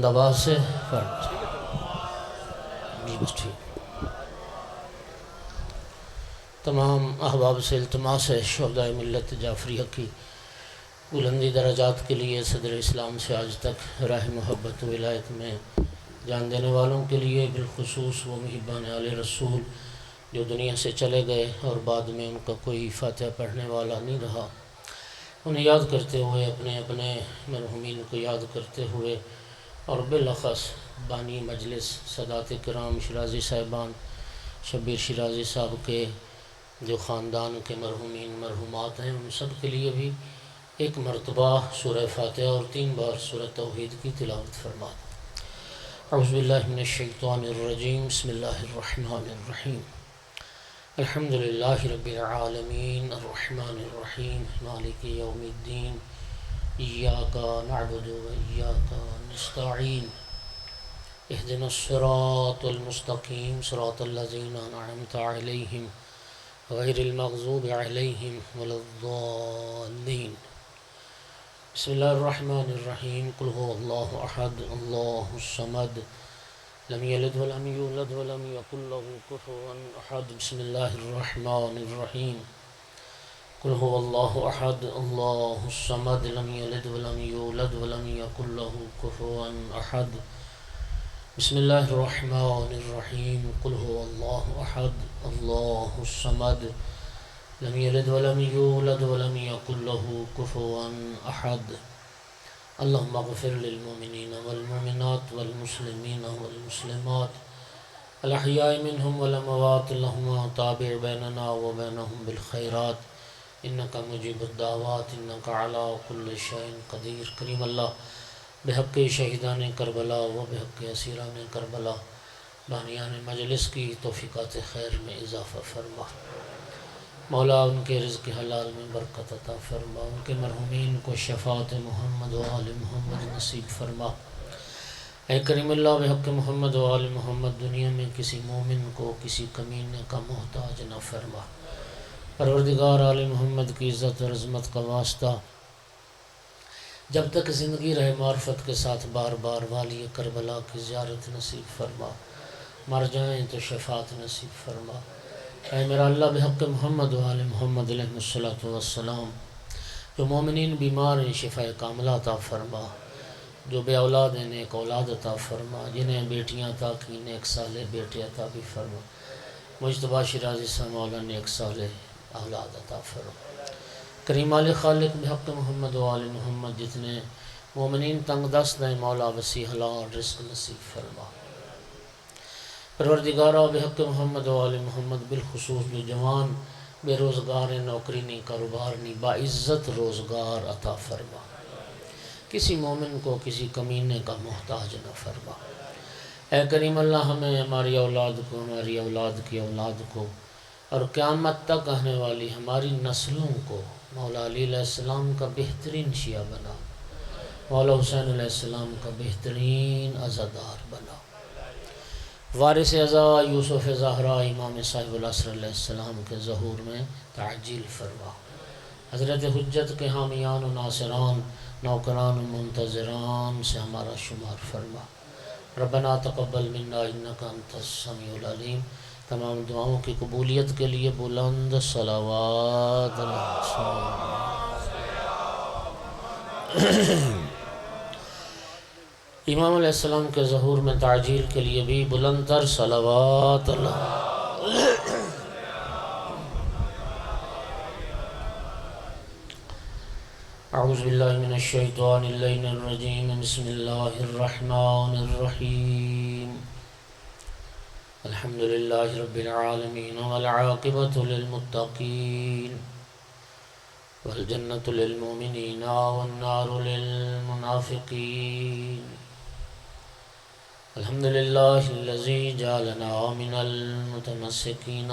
بلند آواز سے تمام احباب سے التماس ہے شہدائے ملت جعفریہ کی بلندی درجات کے لیے صدر اسلام سے آج تک راہ محبت و ولایت میں جان دینے والوں کے لیے بالخصوص وہ محبان آل رسول جو دنیا سے چلے گئے اور بعد میں ان کا کوئی فاتحہ پڑھنے والا نہیں رہا، انہیں یاد کرتے ہوئے اپنے اپنے مرحومین کو یاد کرتے ہوئے اور بالاخص بانی مجلس سادات کرام شیرازی صاحبان شبیر شیرازی صاحب کے جو خاندان کے مرحومین مرحومات ہیں ان سب کے لیے بھی ایک مرتبہ سورہ فاتحہ اور 3 بار سورہ توحید کی تلاوت فرما دیں۔ اعوذ باللہ من الشیطان الرجیم، بسم اللہ الرحمن الرحیم، الحمد للہ رب العالمین الرحمن الرحیم مالک یوم الدین، ایاک نعبد و ایاک نستعین، اہدنا الصراط المستقیم صراط الذین انعمت علیہم غیر المغضوب علیہم ولا الضالین۔ بسم اللہ الرحمن الرحیم، قل هو اللہ احد اللہ الصمد لم یلد ولم یولد ولم یکن له کفوا احد۔ بسم اللہ الرحمن الرحیم، قل هو اللہ احد اللہ الصمد لم یلد ولم یولد ولم یکن له کفوا احد۔ بسم اللہ الرحمن الرحیم، قل هو اللہ احد اللہ الصمد لم یلد ولم یولد ولم یکن له کفوا احد۔ اللہم اغفر للمؤمنین والمؤمنات والمسلمین والمسلمات الاحیاء منہم والاموات، اللہم تابع بیننا وبینہم بالخیرات انکا مجیب الدعوات انکا علی کل شیء قدیر۔ کریم اللہ بحق شہیدان کربلا و بحق اسیران کربلا بانیان مجلس کی توفیقات خیر میں اضافہ فرما، مولا ان کے رزق حلال میں برکت عطا فرما، ان کے مرحومین کو شفاعت محمد و آل محمد نصیب فرما۔ اے کریم اللہ بحق محمد و آل محمد دنیا میں کسی مومن کو کسی کمینے کا محتاج نہ فرما۔ پروردگار آل محمد کی عزت اور عظمت کا واسطہ جب تک زندگی رہے معرفت کے ساتھ بار بار والی کربلا کی زیارت نصیب فرما، مر جائیں تو شفاعت نصیب فرما۔ اے میرا اللہ بحق محمد و آل محمد علیہ الصلوۃ والسلام، جو مومنین بیمار ہیں شفاء کاملہ عطا فرما، جو بے اولاد ہیں نیک اولاد عطا فرما، جنہیں بیٹیاں عطا کی نیک صالح بیٹے عطا بھی فرما۔ مجتبیٰ شیرازی صاحب مولا نیک صالح اولاد عطا فرما۔ کریم آل خالق بحق محمد و آل محمد جتنے مومنین تنگ دست ہیں مولا وسیع حلال رزق نصیب فرما۔ پروردگارہ بحق محمد و آل محمد بالخصوص جو جوان بے روزگار ہیں، نوکری نہیں کاروبار نہیں، باعزت روزگار عطا فرما، کسی مومن کو کسی کمینے کا محتاج نہ فرما۔ اے کریم اللہ ہمیں ہماری اولاد کو ہماری اولاد کی اولاد کو اور قیامت تک آنے والی ہماری نسلوں کو مولا علی علیہ السلام کا بہترین شیعہ بنا، مولا حسین علیہ السلام کا بہترین عزادار بنا، وارث عزا یوسف زہرا امام صاحب العصر علیہ السلام کے ظہور میں تعجیل فرما، حضرت حجت کے حامیان و ناصران نوکران و منتظران سے ہمارا شمار فرما۔ ربنا تقبل منا انکا انت السمیع العلیم۔ تمام دعاؤں کی قبولیت کے لیے بلند صلوات امام علیہ السلام کے ظہور میں تعجیل کے لیے بھی بلند تر صلوات اعوذ باللہ من الشیطان اللعین الرجیم، بسم اللہ الرحمن الرحیم، الحمد للہ رب العالمین والعاقبۃ للمتقین والجنۃ للمؤمنین والنار للمنافقین، الحمد للہ الذی جعلنا من المتمسکین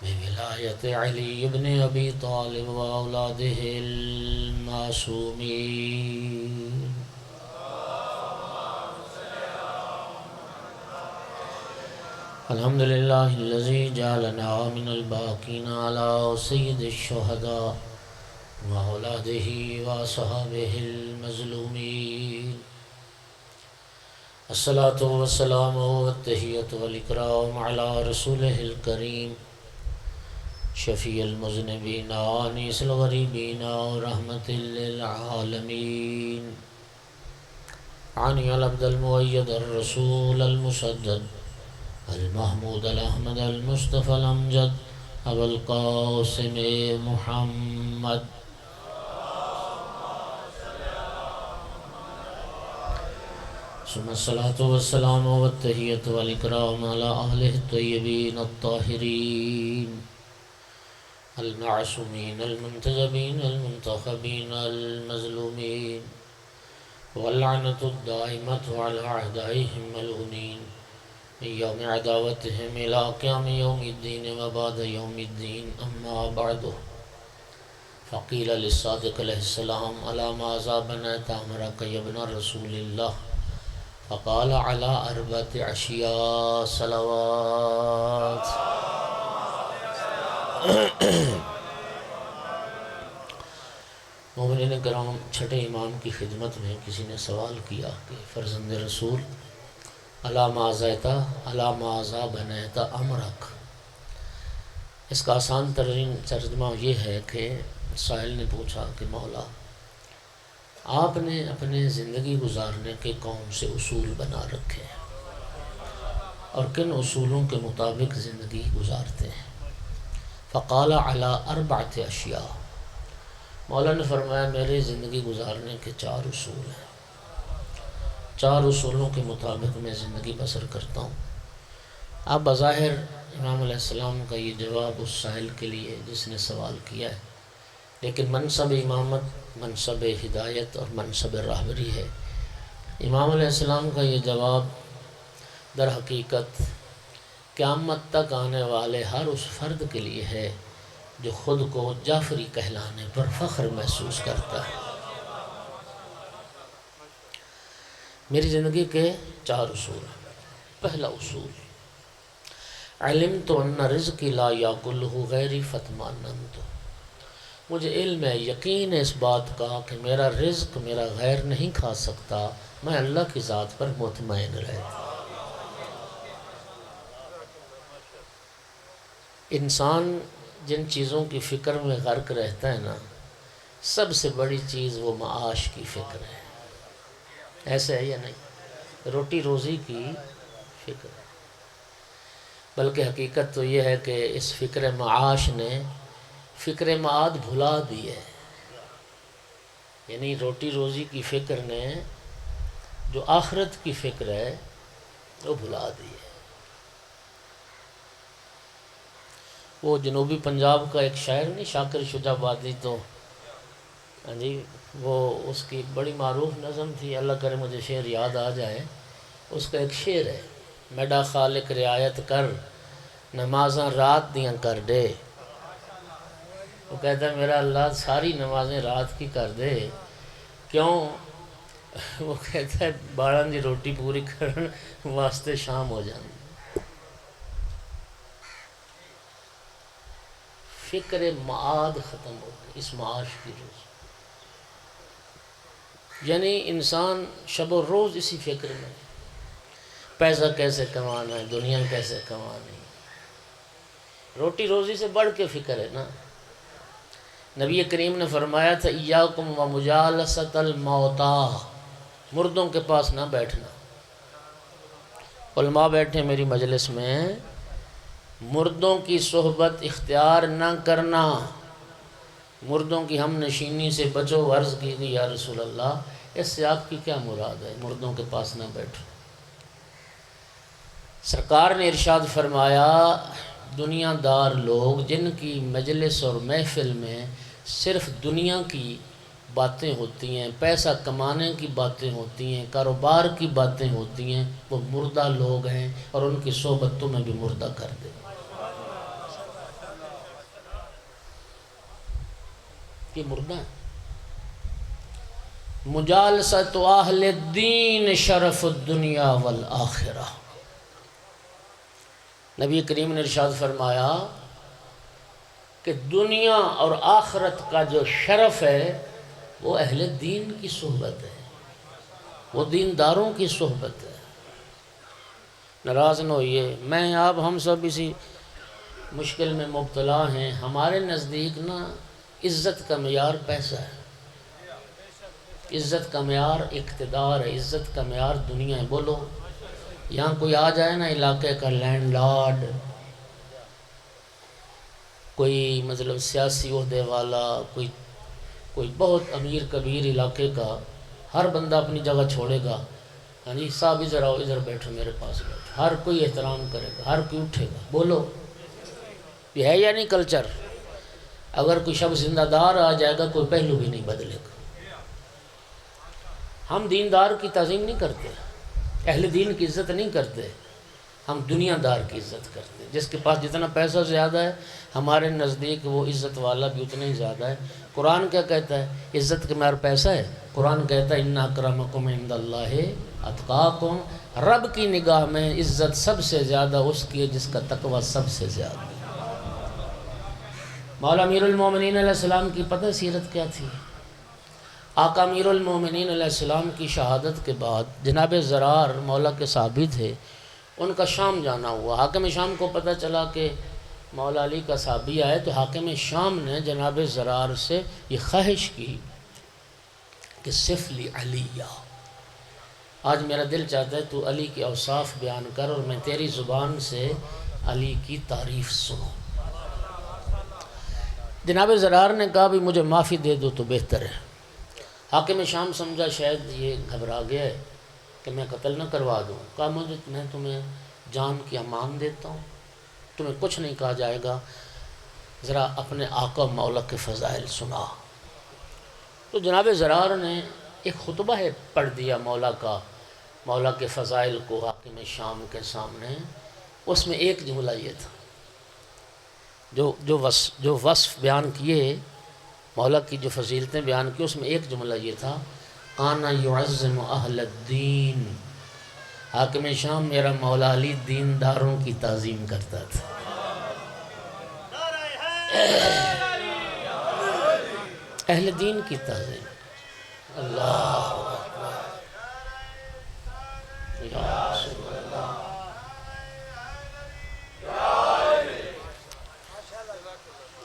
بولایت علی بن ابی طالب و اولادہ المعصومین۔ الحمد للہ الذی جعلنا من الباقین علی سید الشہداء و اولادہ و اصحابہ المظلومین۔ الصلاة والسلام والتحیۃ والإکرام علی رسولہ الکریم شفیع المذنبین آنیس الغریبین رحمت للعالمین عنی العبد المؤید الرسول المسدد المحمود الاحمد المصطفى الامجد ابو القاسم محمد ثم الصلاة والسلام والتحیۃ والإکرام علی اہلہ الطیبین الطاہرین المعصومین المنتجبین المنتخبین المظلومین واللعنة الدائمة على أعدائهم ملعونین من یوم عداوتهم إلى قیام یوم الدین وبعد یوم الدین اما بعد فقیل للصادق علیہ السلام على ماذا بنيت أمرك يا ابن رسول اللہ فقال على أربعة أشياء صلوات مومنین کرام، چھٹے امام کی خدمت میں کسی نے سوال کیا کہ فرزند رسول علی ماذا بنیت امرک، اس کا آسان ترین ترجمہ یہ ہے کہ سائل نے پوچھا کہ مولا آپ نے اپنے زندگی گزارنے کے کون سے اصول بنا رکھے ہیں اور کن اصولوں کے مطابق زندگی گزارتے ہیں؟ فقال علی اربعۃ اشیاء، مولا نے فرمایا میرے زندگی گزارنے کے 4 اصول ہیں، 4 اصولوں کے مطابق میں زندگی بسر کرتا ہوں۔ اب بظاہر امام علیہ السلام کا یہ جواب اس سائل کے لیے جس نے سوال کیا ہے، لیکن منصب امامت، منصب ہدایت اور منصب راہبری ہے۔ امام علیہ السلام کا یہ جواب در حقیقت قیامت تک آنے والے ہر اس فرد کے لیے ہے جو خود کو جعفری کہلانے پر فخر محسوس کرتا ہے۔ میری زندگی کے 4 اصول ہیں۔ پہلا اصول، علمت ان رزقی لا یاکلہ غیری فاطمأننت، مجھے علم ہے، یقین ہے اس بات کا کہ میرا رزق میرا غیر نہیں کھا سکتا، میں اللہ کی ذات پر مطمئن رہتا۔ انسان جن چیزوں کی فکر میں غرق رہتا ہے نا، سب سے بڑی چیز وہ معاش کی فکر ہے، ایسے ہے یا نہیں؟ روٹی روزی کی فکر ہے، بلکہ حقیقت تو یہ ہے کہ اس فکر معاش نے فکر معاد بھلا دی ہے، یعنی روٹی روزی کی فکر نے جو آخرت کی فکر ہے وہ بھلا دی ہے۔ وہ جنوبی پنجاب کا ایک شاعر نہیں، شاکر شجاع آبادی، تو ہاں جی، وہ اس کی بڑی معروف نظم تھی، اللہ کرے مجھے شعر یاد آ جائے، اس کا ایک شعر ہے، میڈا خالق رعایت کر نمازاں رات دیاں کر دے، وہ کہتا ہے میرا اللہ ساری نمازیں رات کی کر دے، کیوں؟ وہ کہتا ہے 12 دی روٹی پوری کرن واسطے شام ہو جاندی۔ فکر معاد ختم ہو گئی اس معاش کی روز، یعنی انسان شب و روز اسی فکر میں، پیسہ کیسے کمانا ہے، دنیا کیسے کمانی ہے، روٹی روزی سے بڑھ کے فکر ہے نا۔ نبی کریم نے فرمایا تھا ایاکم و مجالست الموتا، مردوں کے پاس نہ بیٹھنا۔ علماء بیٹھے میری مجلس میں، مردوں کی صحبت اختیار نہ کرنا، مردوں کی ہم نشینی سے بچو۔ عرض کی گئی یا رسول اللہ اس سے آپ کی کیا مراد ہے، مردوں کے پاس نہ بیٹھو؟ سرکار نے ارشاد فرمایا دنیا دار لوگ جن کی مجلس اور محفل میں صرف دنیا کی باتیں ہوتی ہیں، پیسہ کمانے کی باتیں ہوتی ہیں، کاروبار کی باتیں ہوتی ہیں، وہ مردہ لوگ ہیں، اور ان کی صحبت تمہیں بھی مردہ کر دے۔ یہ مردہ ہے۔ مجالست اہل الدین شرف الدنیا والآخرہ، نبی کریم نے ارشاد فرمایا کہ دنیا اور آخرت کا جو شرف ہے وہ اہل دین کی صحبت ہے، وہ دینداروں کی صحبت ہے۔ ناراض نہ ہوئیے، میں آپ ہم سب اسی مشکل میں مبتلا ہیں۔ ہمارے نزدیک نا عزت کا معیار پیسہ ہے، عزت کا معیار اقتدار ہے، عزت کا معیار دنیا ہے۔ بولو، یہاں کوئی آ جائے نا علاقے کا لینڈ لارڈ، کوئی مطلب سیاسی عہدے والا، کوئی بہت امیر کبیر علاقے کا، ہر بندہ اپنی جگہ چھوڑے گا، ہاں جی صاحب ادھر آؤ، ادھر بیٹھو، میرے پاس بیٹھو، ہر کوئی احترام کرے گا، ہر کوئی اٹھے گا۔ بولو، یہ ہے یا نہیں کلچر؟ اگر کوئی شخص زندہ دار آ جائے گا کوئی پہلو بھی نہیں بدلے گا۔ ہم دیندار کی تعظیم نہیں کرتے، اہل دین کی عزت نہیں کرتے، ہم دنیا دار کی عزت کرتے ہیں۔ جس کے پاس جتنا پیسہ زیادہ ہے ہمارے نزدیک وہ عزت والا بھی اتنا ہی زیادہ ہے۔ قرآن کیا کہتا ہے؟ عزت کے معیار پیسہ ہے؟ قرآن کہتا ہے ان اکرمکم عند اللہ اتقاکم، رب کی نگاہ میں عزت سب سے زیادہ اس کی ہے جس کا تقوی سب سے زیادہ۔ مولا امیر المومنین علیہ السلام کی پتہ سیرت کیا تھی؟ آقا امیر المومنین علیہ السلام کی شہادت کے بعد جناب زرار مولا کے صحابی تھے، ان کا شام جانا ہوا۔ حاکم شام کو پتہ چلا کہ مولا علی کا صحابی آئے، تو حاکم شام نے جناب زرار سے یہ خواہش کی کہ صف لی علیہ، آج میرا دل چاہتا ہے تو علی کے اوصاف بیان کر اور میں تیری زبان سے علی کی تعریف سنوں۔ جناب زرار نے کہا بھی مجھے معافی دے دو تو بہتر ہے۔ حاکم شام سمجھا شاید یہ گھبرا گیا ہے کہ میں قتل نہ کروا دوں، کہا میں تمہیں جان کی امان دیتا ہوں، تمہیں کچھ نہیں کہا جائے گا، ذرا اپنے آقا مولا کے فضائل سنا۔ تو جناب زرار نے ایک خطبہ پڑھ دیا مولا کے فضائل کو حاکم شام کے سامنے۔ اس میں ایک جملہ یہ تھا، جو وصف بیان کیے مولا کی، جو فضیلتیں بیان کی، اس میں ایک جملہ یہ تھا، کانا یعظم اہل الدین، حاکم شام میرا مولا علی دینداروں کی تعظیم کرتا تھا۔ اہل دین کی تعظیم، اللہ اکبر، یا رسول اللہ۔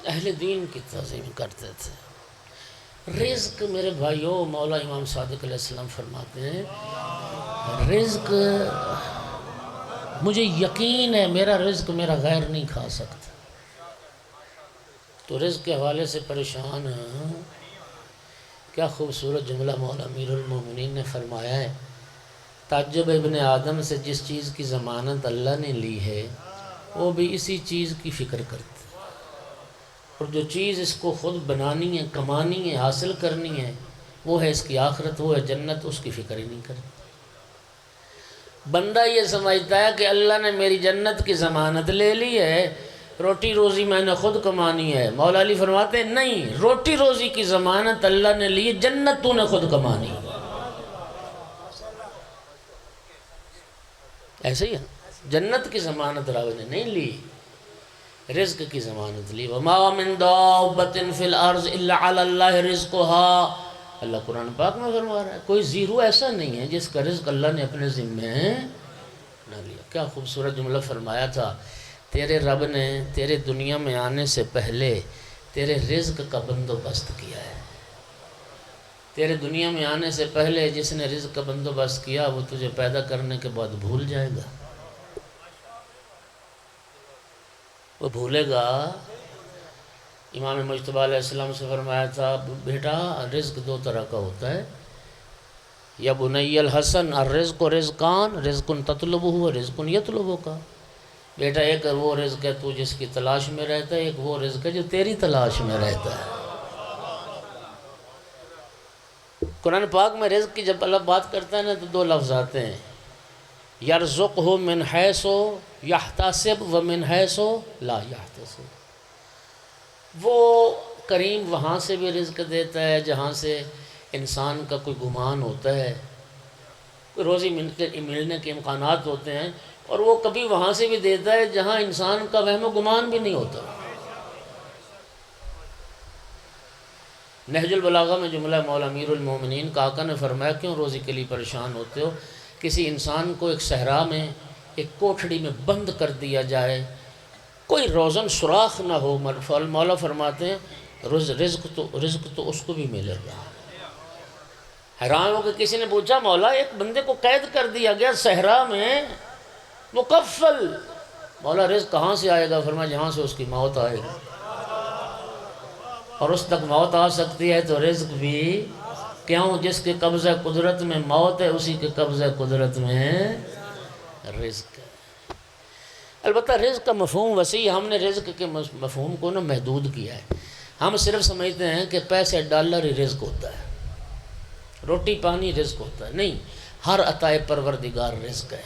اہل دین کی تعظیم کرتے تھے۔ رزق میرے بھائیوں، مولا امام صادق علیہ السلام فرماتے ہیں رزق مجھے یقین ہے میرا رزق میرا غیر نہیں کھا سکتا۔ تو رزق کے حوالے سے پریشان ہیں۔ کیا خوبصورت جملہ مولا امیر المومنین نے فرمایا ہے، تعجب ابن آدم سے جس چیز کی ضمانت اللہ نے لی ہے وہ بھی اسی چیز کی فکر کرتے، اور جو چیز اس کو خود بنانی ہے، کمانی ہے، حاصل کرنی ہے، وہ ہے اس کی آخرت، وہ ہے جنت، اس کی فکر ہی نہیں کرتا۔ بندہ یہ سمجھتا ہے کہ اللہ نے میری جنت کی ضمانت لے لی ہے، روٹی روزی میں نے خود کمانی ہے۔ مولا علی فرماتے ہیں نہیں، روٹی روزی کی ضمانت اللہ نے لی، جنت تو نے خود کمانی ہے۔ ایسے ہی ہے، جنت کی ضمانت رب نے نہیں لی، رزق کی ضمانت لی۔ وَمَا مِن دَابَّةٍ فِي الْأَرْضِ إِلَّا عَلَى اللَّهِ رِزْقُهَا، اللہ قرآن پاک میں فرما رہا ہے کوئی زیرو ایسا نہیں ہے جس کا رزق اللہ نے اپنے ذمے نہ لیا۔ کیا خوبصورت جملہ فرمایا تھا، تیرے رب نے تیرے دنیا میں آنے سے پہلے تیرے رزق کا بندوبست کیا ہے۔ تیرے دنیا میں آنے سے پہلے جس نے رزق کا بندوبست کیا وہ تجھے پیدا کرنے کے بعد بھول جائے گا، وہ بھولے گا۔ امام مجتبیٰ علیہ السلام سے فرمایا تھا بیٹا رزق دو طرح کا ہوتا ہے، یا بنی الحسن الرزق رزقان، رزق تطلبہ رزق یطلبک، بیٹا ایک وہ رزق ہے تو جس کی تلاش میں رہتا ہے، ایک وہ رزق ہے جو تیری تلاش میں رہتا ہے۔ قرآن پاک میں رزق کی جب اللہ بات کرتا ہے نا تو دو لفظ آتے ہیں، یرزقہ من حیث یحتسب ومن حیث لا یحتسب۔ وہ کریم وہاں سے بھی رزق دیتا ہے جہاں سے انسان کا کوئی گمان ہوتا ہے، روزی ملنے کے امکانات ہوتے ہیں، اور وہ کبھی وہاں سے بھی دیتا ہے جہاں انسان کا وہم و گمان بھی نہیں ہوتا۔ نہج البلاغہ میں جملہ مولا امیر المومنین کا آقا نے فرمایا کیوں روزی کے لیے پریشان ہوتے ہو؟ کسی انسان کو ایک صحرا میں ایک کوٹھڑی میں بند کر دیا جائے، کوئی روزن سوراخ نہ ہو، مولا فرماتے ہیں رزق تو اس کو بھی ملے گا۔ حیران ہو کہ کسی نے پوچھا مولا ایک بندے کو قید کر دیا گیا صحرا میں مکفل، مولا رزق کہاں سے آئے گا؟ فرمایا جہاں سے اس کی موت آئے گی، اور اس تک موت آ سکتی ہے تو رزق بھی کیوں؟ جس کے قبضہ قدرت میں موت ہے اسی کے قبضہ قدرت میں رزق ہے۔ البتہ رزق کا مفہوم وسیع، ہم نے رزق کے مفہوم کو نا محدود کیا ہے۔ ہم صرف سمجھتے ہیں کہ پیسے ڈالر ہی رزق ہوتا ہے، روٹی پانی رزق ہوتا ہے، نہیں، ہر عطا پروردگار رزق ہے۔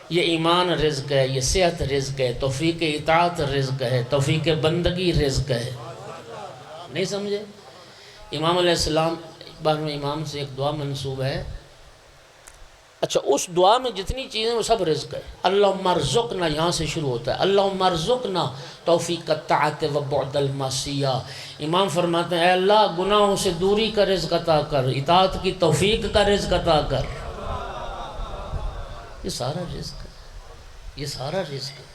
یہ ایمان رزق ہے، یہ صحت رزق ہے، توفیق اطاعت رزق ہے، توفیق بندگی رزق ہے، نہیں سمجھے؟ امام علیہ السلام بارہویں امام سے ایک دعا منسوب ہے، اچھا اس دعا میں جتنی چیزیں وہ سب رزق ہے۔ اللہم ارزقنا، یہاں سے شروع ہوتا ہے، اللہم ارزقنا توفیق الطاعت و بعد المعصیہ۔ امام فرماتے ہیں اے اللہ گناہوں سے دوری کا رزق عطا کر، اطاعت کی توفیق کا رزق عطا کر۔ یہ سارا رزق ہے، یہ سارا رزق ہے۔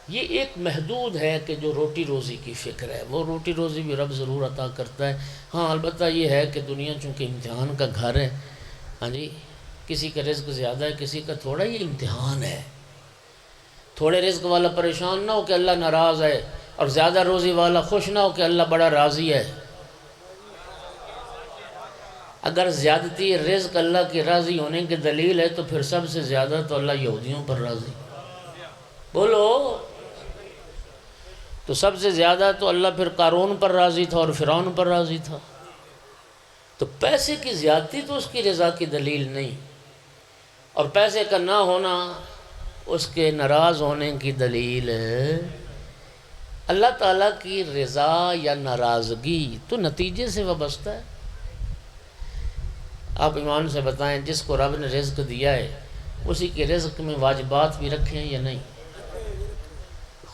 یہ ایک محدود ہے کہ جو روٹی روزی کی فکر ہے، وہ روٹی روزی بھی رب ضرور عطا کرتا ہے۔ ہاں البتہ یہ ہے کہ دنیا چونکہ امتحان کا گھر ہے، ہاں جی، کسی کا رزق زیادہ ہے کسی کا تھوڑا، یہ امتحان ہے۔ تھوڑے رزق والا پریشان نہ ہو کہ اللہ ناراض ہے، اور زیادہ روزی والا خوش نہ ہو کہ اللہ بڑا راضی ہے۔ اگر زیادتی رزق اللہ کی راضی ہونے کی دلیل ہے تو پھر سب سے زیادہ تو اللہ یہودیوں پر راضی، بولو، تو سب سے زیادہ تو اللہ پھر قارون پر راضی تھا اور فرعون پر راضی تھا۔ تو پیسے کی زیادتی تو اس کی رضا کی دلیل نہیں، اور پیسے کا نہ ہونا اس کے ناراض ہونے کی دلیل ہے۔ اللہ تعالیٰ کی رضا یا ناراضگی تو نتیجے سے وابستہ ہے۔ آپ ایمان سے بتائیں جس کو رب نے رزق دیا ہے اسی کے رزق میں واجبات بھی رکھیں یا نہیں؟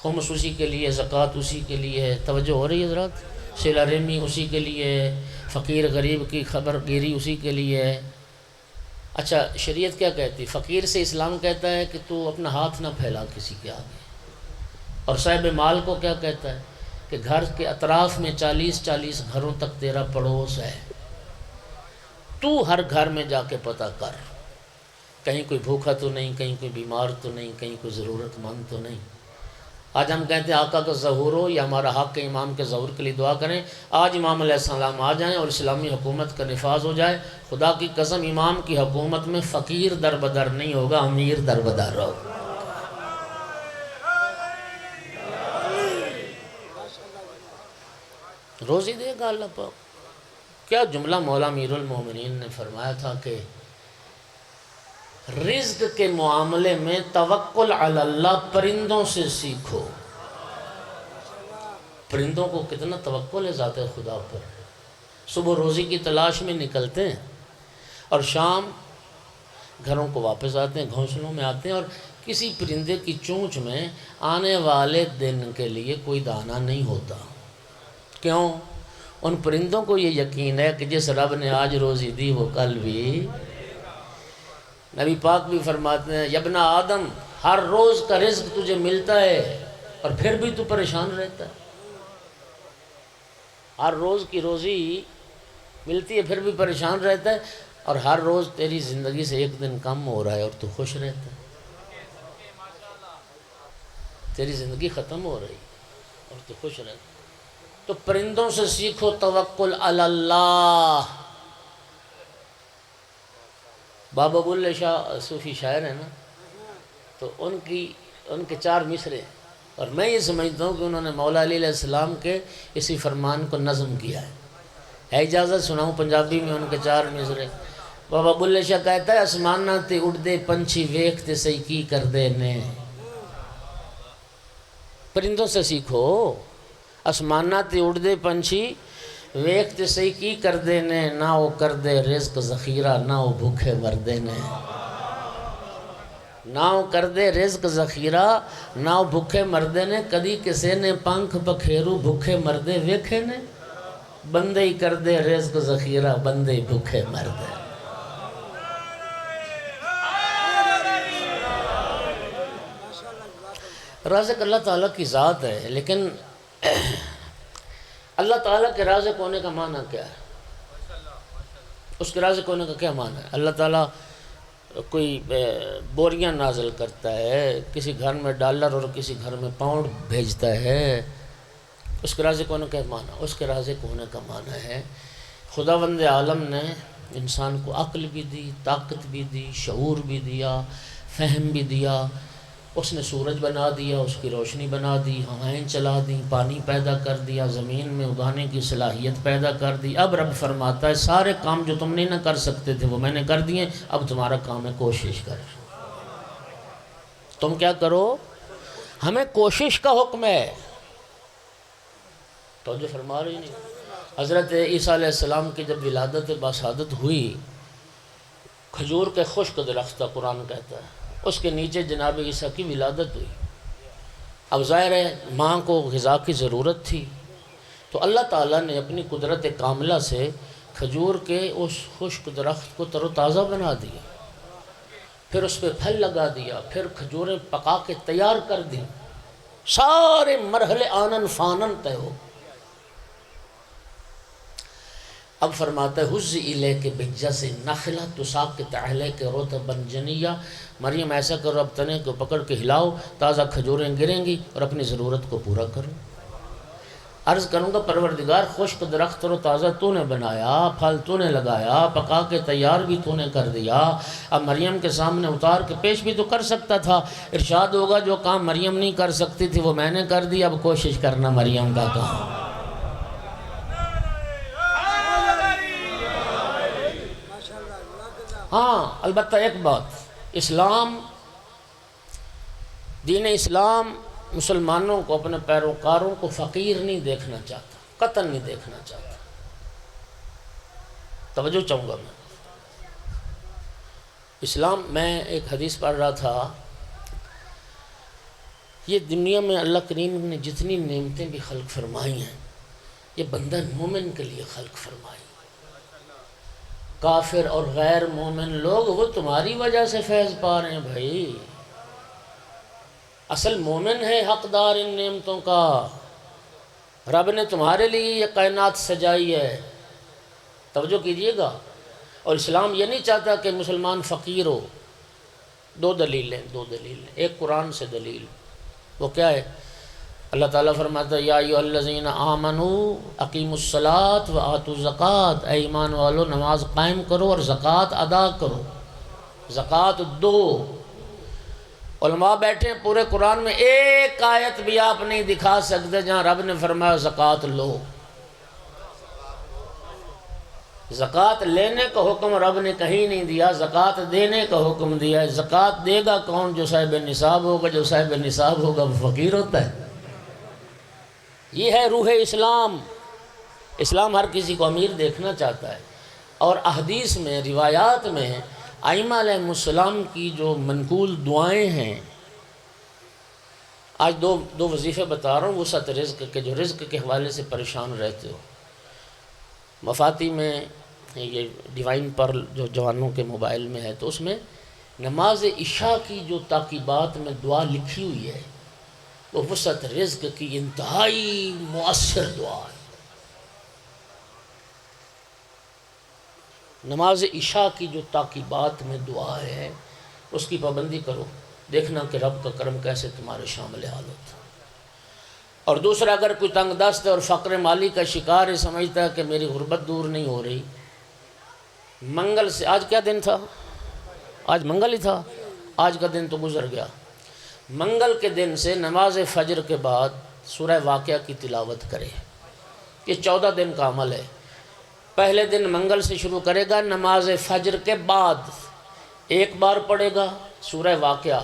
خمس اسی کے لیے، زکوٰۃ اسی کے لیے ہے، توجہ ہو رہی ہے حضرات؟ صلہ رحمی اسی کے لیے ہے، فقیر غریب کی خبر گیری اسی کے لیے ہے۔ اچھا شریعت کیا کہتی؟ فقیر سے اسلام کہتا ہے کہ تو اپنا ہاتھ نہ پھیلا کسی کے آگے، اور صاحب مال کو کیا کہتا ہے کہ گھر کے اطراف میں 40 گھروں تک تیرا پڑوس ہے، تو ہر گھر میں جا کے پتہ کر، کہیں کوئی بھوکا تو نہیں، کہیں کوئی بیمار تو نہیں، کہیں کوئی ضرورت مند تو نہیں۔ آج ہم کہتے ہیں آقا کا ظہور ہو، یا ہمارا حق کے امام کے ظہور کے لیے دعا کریں۔ آج امام علیہ السلام آ جائیں اور اسلامی حکومت کا نفاذ ہو جائے، خدا کی قسم امام کی حکومت میں فقیر در بدر نہیں ہوگا، امیر در بدر ہوگا۔ روزی دے گا اللہ پاک۔ کیا جملہ مولا امیر المومنین نے فرمایا تھا کہ رزق کے معاملے میں توکل علی اللہ پرندوں سے سیکھو۔ پرندوں کو کتنا توکل ہے ذات خدا پر، صبح روزی کی تلاش میں نکلتے ہیں اور شام گھروں کو واپس آتے ہیں، گھونسلوں میں آتے ہیں، اور کسی پرندے کی چونچ میں آنے والے دن کے لیے کوئی دانہ نہیں ہوتا۔ کیوں؟ ان پرندوں کو یہ یقین ہے کہ جس رب نے آج روزی دی وہ کل بھی۔ نبی پاک بھی فرماتے ہیں یا ابن آدم ہر روز کا رزق تجھے ملتا ہے اور پھر بھی تو پریشان رہتا ہے۔ ہر روز کی روزی ملتی ہے پھر بھی پریشان رہتا ہے، اور ہر روز تیری زندگی سے ایک دن کم ہو رہا ہے اور تو خوش رہتا ہے۔ تیری زندگی ختم ہو رہی ہے اور تو خوش رہتا ہے۔ تو پرندوں سے سیکھو توکل علی اللہ۔ بابا بلے شاہ صوفی شاعر ہیں نا، تو ان کے 4 مصرے، اور میں یہ سمجھتا ہوں کہ انہوں نے مولا علی علیہ السلام کے اسی فرمان کو نظم کیا ہے اجازت سناؤں پنجابی میں ان کے 4 مصرے۔ بابا بلے شاہ کہتا ہے اسمانہ تے اڑدے پنچھی ویکھتے سہی کی کر دے نے۔ پرندوں سے سیکھو، اسمانہ تے اڑدے پنچھی ویکھتے سہی کی کر دے نے، نہ وہ کر دے رزق ذخیرہ نہ وہ بھوکے مردے نے۔ نہ وہ کر دے رزق ذخیرہ نہ وہ بھوکے مردے نے، کدی کسے نے پنکھ بکھیرو بھوکے مردے ویکھے نے، بندے ہی کر دے رزق ذخیرہ بندے ہی بھوکے مردے۔ رازق اللہ تعالیٰ کی ذات ہے، لیکن اللہ تعالیٰ کے رازق ہونے کا معنی کیا ہے؟ اس کے رازق ہونے کا کیا معنی ہے؟ اللہ تعالیٰ کوئی بوریاں نازل کرتا ہے، کسی گھر میں ڈالر اور کسی گھر میں پاؤنڈ بھیجتا ہے، اس کے رازق ہونے کا معنی؟ اس کے رازق ہونے کا معنی ہے خداوند عالم نے انسان کو عقل بھی دی، طاقت بھی دی، شعور بھی دیا، فہم بھی دیا، اس نے سورج بنا دیا، اس کی روشنی بنا دی، ہوائیں چلا دی، پانی پیدا کر دیا، زمین میں اگانے کی صلاحیت پیدا کر دی۔ اب رب فرماتا ہے سارے کام جو تم نہیں نہ کر سکتے تھے وہ میں نے کر دیے، اب تمہارا کام ہے کوشش کر۔ تم کیا کرو؟ ہمیں کوشش کا حکم ہے۔ توجہ فرما رہی نہیں؟ حضرت عیسیٰ علیہ السلام کی جب ولادت باسعادت ہوئی، کھجور کے خشک درخت کا قرآن کہتا ہے، اس کے نیچے جناب عیسیٰ کی ولادت ہوئی۔ اب ظاہر ہے ماں کو غذا کی ضرورت تھی، تو اللہ تعالیٰ نے اپنی قدرت کاملہ سے کھجور کے اس خشک درخت کو تر و تازہ بنا دیا، پھر اس پہ پھل لگا دیا، پھر کھجوریں پکا کے تیار کر دی، سارے مرحلے آنن فانن طے ہو۔ اب فرماتا ہے حُزِّ اِلَيْكَ بِالْجَزْعِ النَّخْلَةِ تُسَاقِطُ عَلَيْكَ رُطَبًا جَنِيًّا، مریم ایسا کرو اب تنے کو پکڑ کے ہلاؤ، تازہ کھجوریں گریں گی اور اپنی ضرورت کو پورا کرو۔ عرض کروں گا پروردگار خشک درخت اور تازہ تو نے بنایا، پھل تو نے لگایا، پکا کے تیار بھی تو نے کر دیا، اب مریم کے سامنے اتار کے پیش بھی تو کر سکتا تھا۔ ارشاد ہوگا جو کام مریم نہیں کر سکتی تھی وہ میں نے کر دیا، اب کوشش کرنا مریم کا کام۔ ہاں البتہ ایک بات، اسلام، دین اسلام مسلمانوں کو، اپنے پیروکاروں کو فقیر نہیں دیکھنا چاہتا، قطعاً نہیں دیکھنا چاہتا۔ توجہ چاہوں گا میں، اسلام، میں ایک حدیث پڑھ رہا تھا، یہ دنیا میں اللہ کریم نے جتنی نعمتیں بھی خلق فرمائی ہیں یہ بندہ مومن کے لیے خلق فرمائی۔ کافر اور غیر مومن لوگ وہ تمہاری وجہ سے فیض پا رہے ہیں بھائی، اصل مومن ہے حقدار ان نعمتوں کا۔ رب نے تمہارے لیے یہ کائنات سجائی ہے، توجہ کیجئے گا۔ اور اسلام یہ نہیں چاہتا کہ مسلمان فقیر ہو۔ دو دلیلیں، ایک قرآن سے دلیل، وہ کیا ہے؟ اللہ تعالیٰ فرماتا ہے یا ایھا الذین آمنوا اقیموا الصلاۃ وآتوا الزکوٰۃ، اے ایمان والو نماز قائم کرو اور زکوٰۃ ادا کرو۔ زکوٰۃ دو، علماء بیٹھے ہیں پورے قرآن میں ایک آیت بھی آپ نہیں دکھا سکتے جہاں رب نے فرمایا زکوٰۃ لو۔ زکوٰۃ لینے کا حکم رب نے کہیں نہیں دیا، زکوٰۃ دینے کا حکم دیا ہے۔ زکوٰۃ دے گا کون؟ جو صاحب نصاب ہوگا، جو صاحب نصاب ہوگا وہ فقیر ہوتا ہے۔ یہ ہے روح اسلام۔ اسلام ہر کسی کو امیر دیکھنا چاہتا ہے، اور احادیث میں، روایات میں ائمہ علیہ السلام کی جو منقول دعائیں ہیں، آج دو وظیفے بتا رہا ہوں وسعت رزق کے، جو رزق کے حوالے سے پریشان رہتے ہو۔ مفاتی میں یہ ڈیوائن پر جو جوانوں کے موبائل میں ہے، تو اس میں نماز عشاء کی جو تاقیبات میں دعا لکھی ہوئی ہے وہ وسعت رزق کی انتہائی مؤثر دعا ہے۔ نماز عشاء کی جو تاقیبات میں دعا ہے اس کی پابندی کرو، دیکھنا کہ رب کا کرم کیسے تمہارے شامل حال ہوتا ہے۔ اور دوسرا، اگر کوئی تنگ دست ہے اور فقر مالی کا شکار ہے، سمجھتا ہے کہ میری غربت دور نہیں ہو رہی، منگل سے، آج کیا دن تھا؟ آج منگل ہی تھا، آج کا دن تو گزر گیا۔ منگل کے دن سے نماز فجر کے بعد سورہ واقعہ کی تلاوت کرے۔ یہ 14 دن کا عمل ہے۔ پہلے دن منگل سے شروع کرے گا، نماز فجر کے بعد ایک بار پڑھے گا سورہ واقعہ،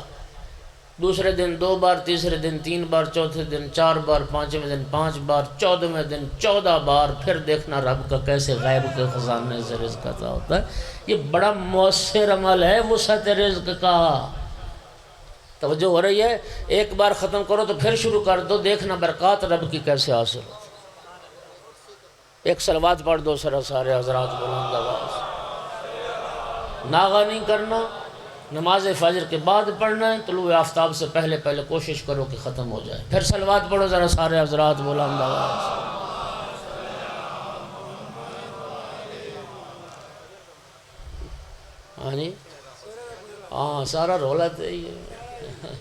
دوسرے دن 2 بار، تیسرے دن 3 بار، چوتھے دن 4 بار، پانچویں دن 5 بار، 14ویں دن 14 بار، پھر دیکھنا رب کا کیسے غیب کے خزانے سے رزق عطا ہوتا ہے۔ یہ بڑا مؤثر عمل ہے وسعت رزق کا۔ توجہ ہو رہی ہے؟ ایک بار ختم کرو تو پھر شروع کر دو، دیکھنا برکات رب کی کیسے حاصل ہوتی۔ ایک صلوات پڑھ دو سارے حضرات بلند آواز، ناغہ نہیں کرنا، نماز فجر کے بعد پڑھنا ہے، طلوع آفتاب سے پہلے پہلے کوشش کرو کہ ختم ہو جائے۔ پھر صلوات پڑھو ذرا سارے حضرات، بلند آواز سے۔ ہاں جی، ہاں سارا رولا تو ہی ہے،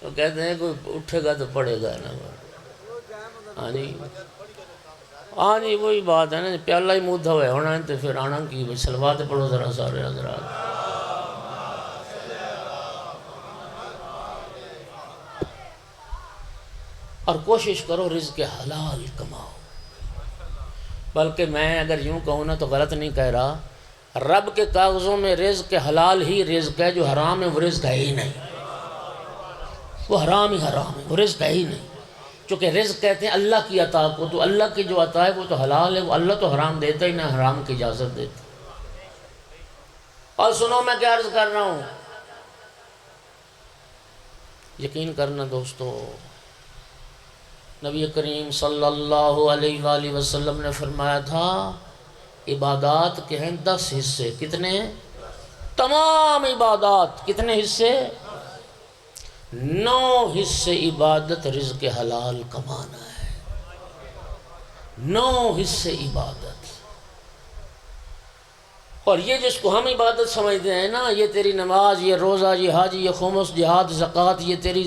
وہ کہتے ہیں کوئی اٹھے گا تو پڑھے گا نا۔ ہاں جی، ہاں جی وہی بات ہے نا، پیالہ ہی منہ دھوئے ہونا ہے تو پھر آنا کی بھئی صلوات پڑھو ذرا سارے حضرات۔ اور کوشش کرو رزق حلال کماؤ۔ بلکہ میں اگر یوں کہوں نا تو غلط نہیں کہہ رہا، رب کے کاغذوں میں رزق حلال ہی رزق ہے، جو حرام ہے وہ رزق ہے ہی نہیں، وہ حرام ہی حرام ہے، وہ رزق ہے ہی نہیں۔ چونکہ رزق کہتے ہیں اللہ کی عطا کو، تو اللہ کی جو عطا ہے وہ تو حلال ہے، وہ اللہ تو حرام دیتا ہی نہ حرام کی اجازت دیتا۔ اور سنو میں کیا عرض کر رہا ہوں، یقین کرنا دوستو، نبی کریم صلی اللہ علیہ وآلہ وسلم نے فرمایا تھا عبادات کے ہیں 10 حصے۔ کتنے ہیں؟ تمام عبادات کتنے حصے؟ 9 حصے عبادت رزق حلال کمانا ہے، 9 حصے عبادت۔ اور یہ جس کو ہم عبادت سمجھتے ہیں نا، یہ تیری نماز، یہ روزہ، یہ حج، یہ خمس، جہاد، زکوٰۃ، یہ تیری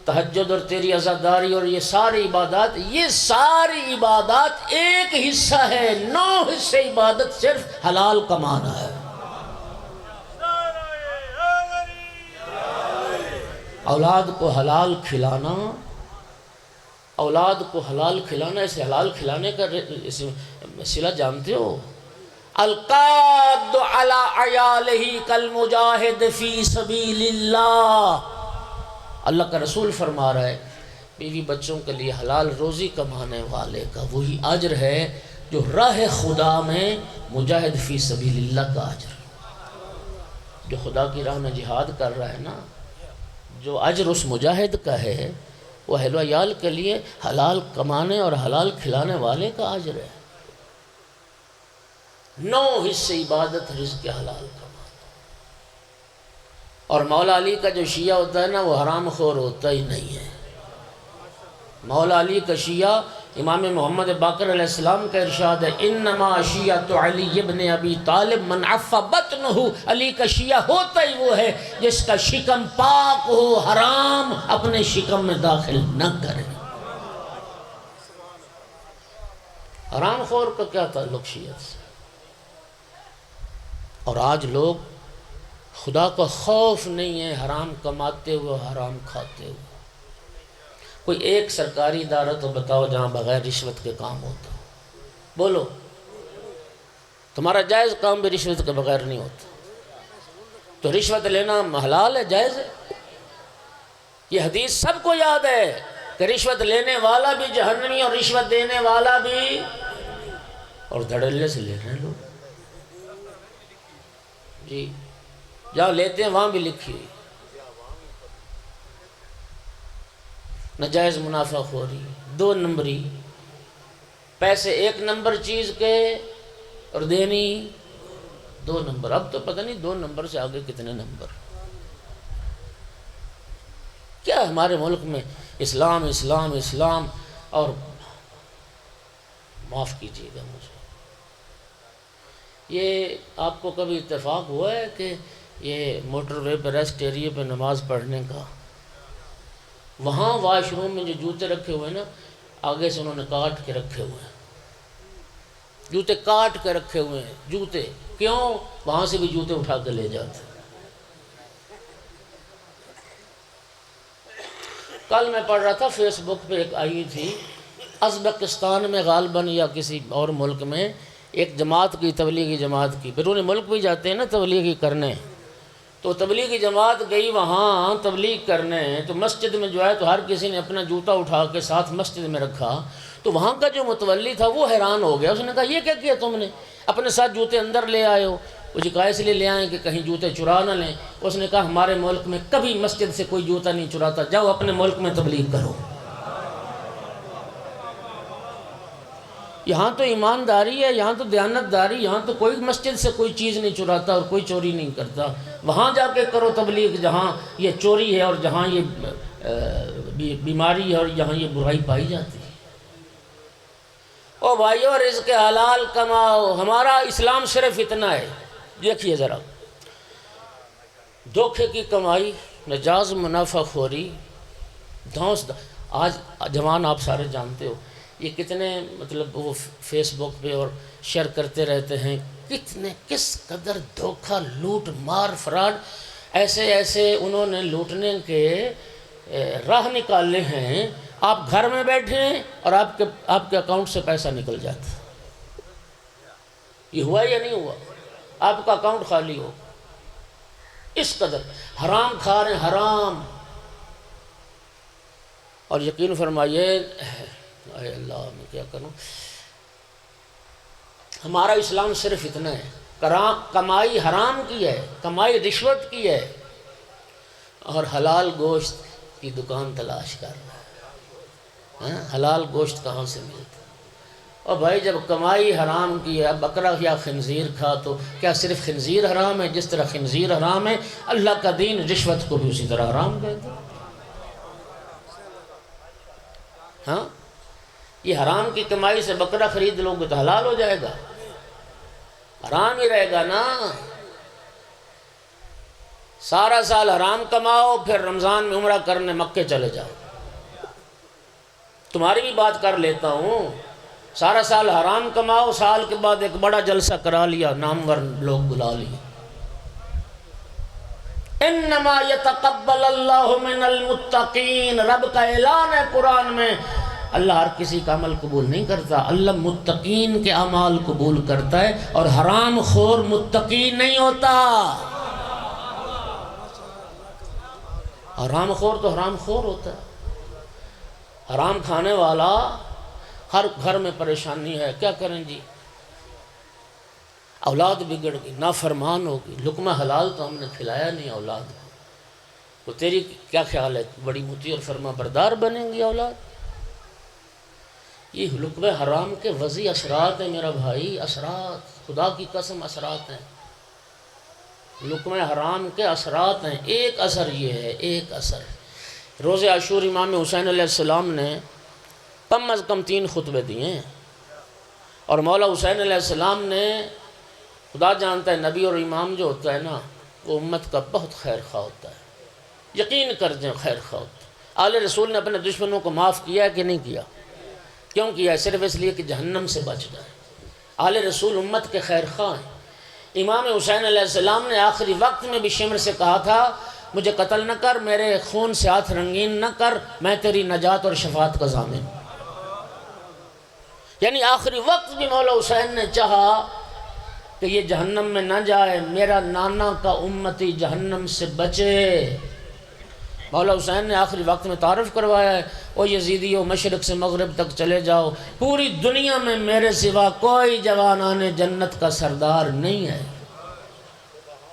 تہجد اور تیری عزاداری اور یہ ساری عبادات، یہ ساری عبادات ایک حصہ ہے، 9 حصے عبادت صرف حلال کمانا ہے۔ اولاد کو حلال کھلانا، اولاد کو حلال کھلانا، اسے حلال کھلانے کا صلہ جانتے ہو؟ القاد علی عیالہ کالمجاہد فی سبیل اللہ۔ اللہ کا رسول فرما رہا ہے بیوی بچوں کے لیے حلال روزی کمانے والے کا وہی اجر ہے جو راہ خدا میں مجاہد فی سبیل اللہ کا اجر، جو خدا کی راہ میں جہاد کر رہا ہے نا، جو اجر اس مجاہد کا ہے وہ اہل و عیال کے لیے حلال کمانے اور حلال کھلانے والے کا اجر ہے۔ 9 حصے عبادت رزق حلال کمانا۔ اور مولا علی کا جو شیعہ ہوتا ہے نا، وہ حرام خور ہوتا ہی نہیں ہے۔ مولا علی کا شیعہ، امام محمد باقر علیہ السلام کا ارشاد ہے انما شیعۃ علی ابن ابی طالب من عف بطنہ، علی کا شیعہ ہوتا ہی وہ ہے جس کا شکم پاک ہو، حرام اپنے شکم میں داخل نہ کرے۔ حرام خور کا کیا تعلق شیعت سے؟ اور آج لوگ خدا کا خوف نہیں ہے، حرام کماتے ہوئے حرام کھاتے ہوئے۔ کوئی ایک سرکاری ادارہ تو بتاؤ جہاں بغیر رشوت کے کام ہوتا ہو، بولو۔ تمہارا جائز کام بھی رشوت کے بغیر نہیں ہوتا، تو رشوت لینا حلال ہے، جائز ہے؟ یہ حدیث سب کو یاد ہے کہ رشوت لینے والا بھی جہنمی اور رشوت دینے والا بھی، اور دھڑلے سے لے رہے ہیں لوگ جی، جہاں لیتے ہیں وہاں بھی لکھی ہوئی ناجائز منافع خوری، 2 نمبری، پیسے 1 نمبر چیز کے اور دینی 2 نمبر۔ اب تو پتہ نہیں 2 نمبر سے آگے کتنے نمبر۔ کیا ہمارے ملک میں اسلام اسلام اسلام، اور معاف کیجیے گا مجھے، یہ آپ کو کبھی اتفاق ہوا ہے کہ یہ موٹر وے پہ ریسٹ ایریے پہ نماز پڑھنے کا، وہاں واش روم میں جو جوتے رکھے ہوئے ہیں نا، آگے سے انہوں نے کاٹ کے رکھے ہوئے ہیں، جوتے کاٹ کے رکھے ہوئے ہیں، جوتے کیوں؟ وہاں سے بھی جوتے اٹھا کے لے جاتے ہیں۔ کل میں پڑھ رہا تھا فیس بک پہ، ایک آئی تھی ازبکستان میں غالباً یا کسی اور ملک میں، ایک جماعت کی، تبلیغی جماعت کی، بیرون ملک بھی جاتے ہیں نا تبلیغی کرنے، تو تبلیغی جماعت گئی وہاں تبلیغ کرنے، تو مسجد میں جو ہے تو ہر کسی نے اپنا جوتا اٹھا کے ساتھ مسجد میں رکھا، تو وہاں کا جو متولی تھا وہ حیران ہو گیا، اس نے کہا یہ کیا کیا تم نے، اپنے ساتھ جوتے اندر لے آئے ہو؟ وہ جی کہا اس لیے لے آئیں کہ کہیں جوتے چرا نہ لیں۔ اس نے کہا ہمارے ملک میں کبھی مسجد سے کوئی جوتا نہیں چراتا، جاؤ اپنے ملک میں تبلیغ کرو۔ یہاں تو ایمانداری ہے، یہاں تو دیانتداری، یہاں تو کوئی مسجد سے کوئی چیز نہیں چراتا اور کوئی چوری نہیں کرتا۔ وہاں جا کے کرو تبلیغ جہاں یہ چوری ہے اور جہاں یہ بیماری ہے اور جہاں یہ برائی پائی جاتی ہے۔ او بھائیو، رزق حلال کماؤ۔ ہمارا اسلام صرف اتنا ہے، دیکھیے ذرا، دھوکے کی کمائی، نجائز منافع خوری، آج جوان آپ سارے جانتے ہو، یہ کتنے مطلب وہ فیس بک پہ اور شیئر کرتے رہتے ہیں، کس قدر دھوکہ، لوٹ مار، فراڈ، ایسے انہوں نے لوٹنے کے راہ نکالے ہیں۔ آپ گھر میں بیٹھے ہیں اور آپ کے اکاؤنٹ سے پیسہ نکل جاتا۔ یہ ہوا یا نہیں ہوا؟ آپ کا اکاؤنٹ خالی ہو، اس قدر حرام کھا رہے ہیں، حرام۔ اور یقین فرمائیے، اے اللہ میں کیا کروں، ہمارا اسلام صرف اتنا ہے، کمائی حرام کی ہے، کمائی رشوت کی ہے، اور حلال گوشت کی دکان تلاش کر رہا ہے۔ حلال گوشت کہاں سے ملتا؟ اور بھائی جب کمائی حرام کی ہے، بکرا یا خنزیر کھا تو کیا صرف خنزیر حرام ہے؟ جس طرح خنزیر حرام ہے، اللہ کا دین رشوت کو بھی اسی طرح حرام کہتا ہے۔ ہاں، یہ حرام کی کمائی سے بکرا خرید لوگ تو حلال ہو جائے گا؟ حرام ہی رہے گا نا۔ سارا سال حرام کماؤ، پھر رمضان میں عمرہ کرنے مکے چلے جاؤ۔ تمہاری بھی بات کر لیتا ہوں، سارا سال حرام کماؤ، سال کے بعد ایک بڑا جلسہ کرا لیا، نامور لوگ بلا لیے۔ انما یتقبل اللہ من المتقین، رب کا اعلان ہے قرآن میں، اللہ ہر کسی کا عمل قبول نہیں کرتا، اللہ متقین کے اعمال قبول کرتا ہے، اور حرام خور متقی نہیں ہوتا۔ حرام خور تو حرام خور ہوتا ہے۔ حرام کھانے والا، ہر گھر میں پریشانی ہے، کیا کریں جی؟ اولاد بگڑ گئی، نافرمان ہوگی، لقمہ حلال تو ہم نے کھلایا نہیں اولاد کو، تو تیری کیا خیال ہے، بڑی مطیع اور فرما بردار بنیں گی اولاد؟ یہ لقمہ حرام کے وضعی اثرات ہیں میرا بھائی، اثرات، خدا کی قسم اثرات ہیں، لقمہ حرام کے اثرات ہیں۔ ایک اثر یہ ہے، ایک اثر، روز عاشور امام حسین علیہ السلام نے کم از کم 3 خطبے دیے ہیں، اور مولا حسین علیہ السلام نے، خدا جانتا ہے نبی اور امام جو ہوتا ہے نا، وہ امت کا بہت خیر خواہ ہوتا ہے، یقین کر دیں خیر خواہ ہوتا ہے۔ آل رسول نے اپنے دشمنوں کو معاف کیا ہے کہ نہیں کیا؟ کیوں کیا ہے؟ صرف اس لیے کہ جہنم سے بچ جائے۔ آل رسول امت کے خیر خواہ ہیں۔ امام حسین علیہ السلام نے آخری وقت میں بھی شمر سے کہا تھا، مجھے قتل نہ کر، میرے خون سے ہاتھ رنگین نہ کر، میں تیری نجات اور شفاعت کا ضامن ہوں۔ یعنی آخری وقت بھی مولا حسین نے چاہا کہ یہ جہنم میں نہ جائے، میرا نانا کا امتی جہنم سے بچے۔ مولا حسین نے آخری وقت میں تعارف کروایا ہے، او یزیدیو، مشرق سے مغرب تک چلے جاؤ، پوری دنیا میں میرے سوا کوئی جوانان جنت کا سردار نہیں ہے۔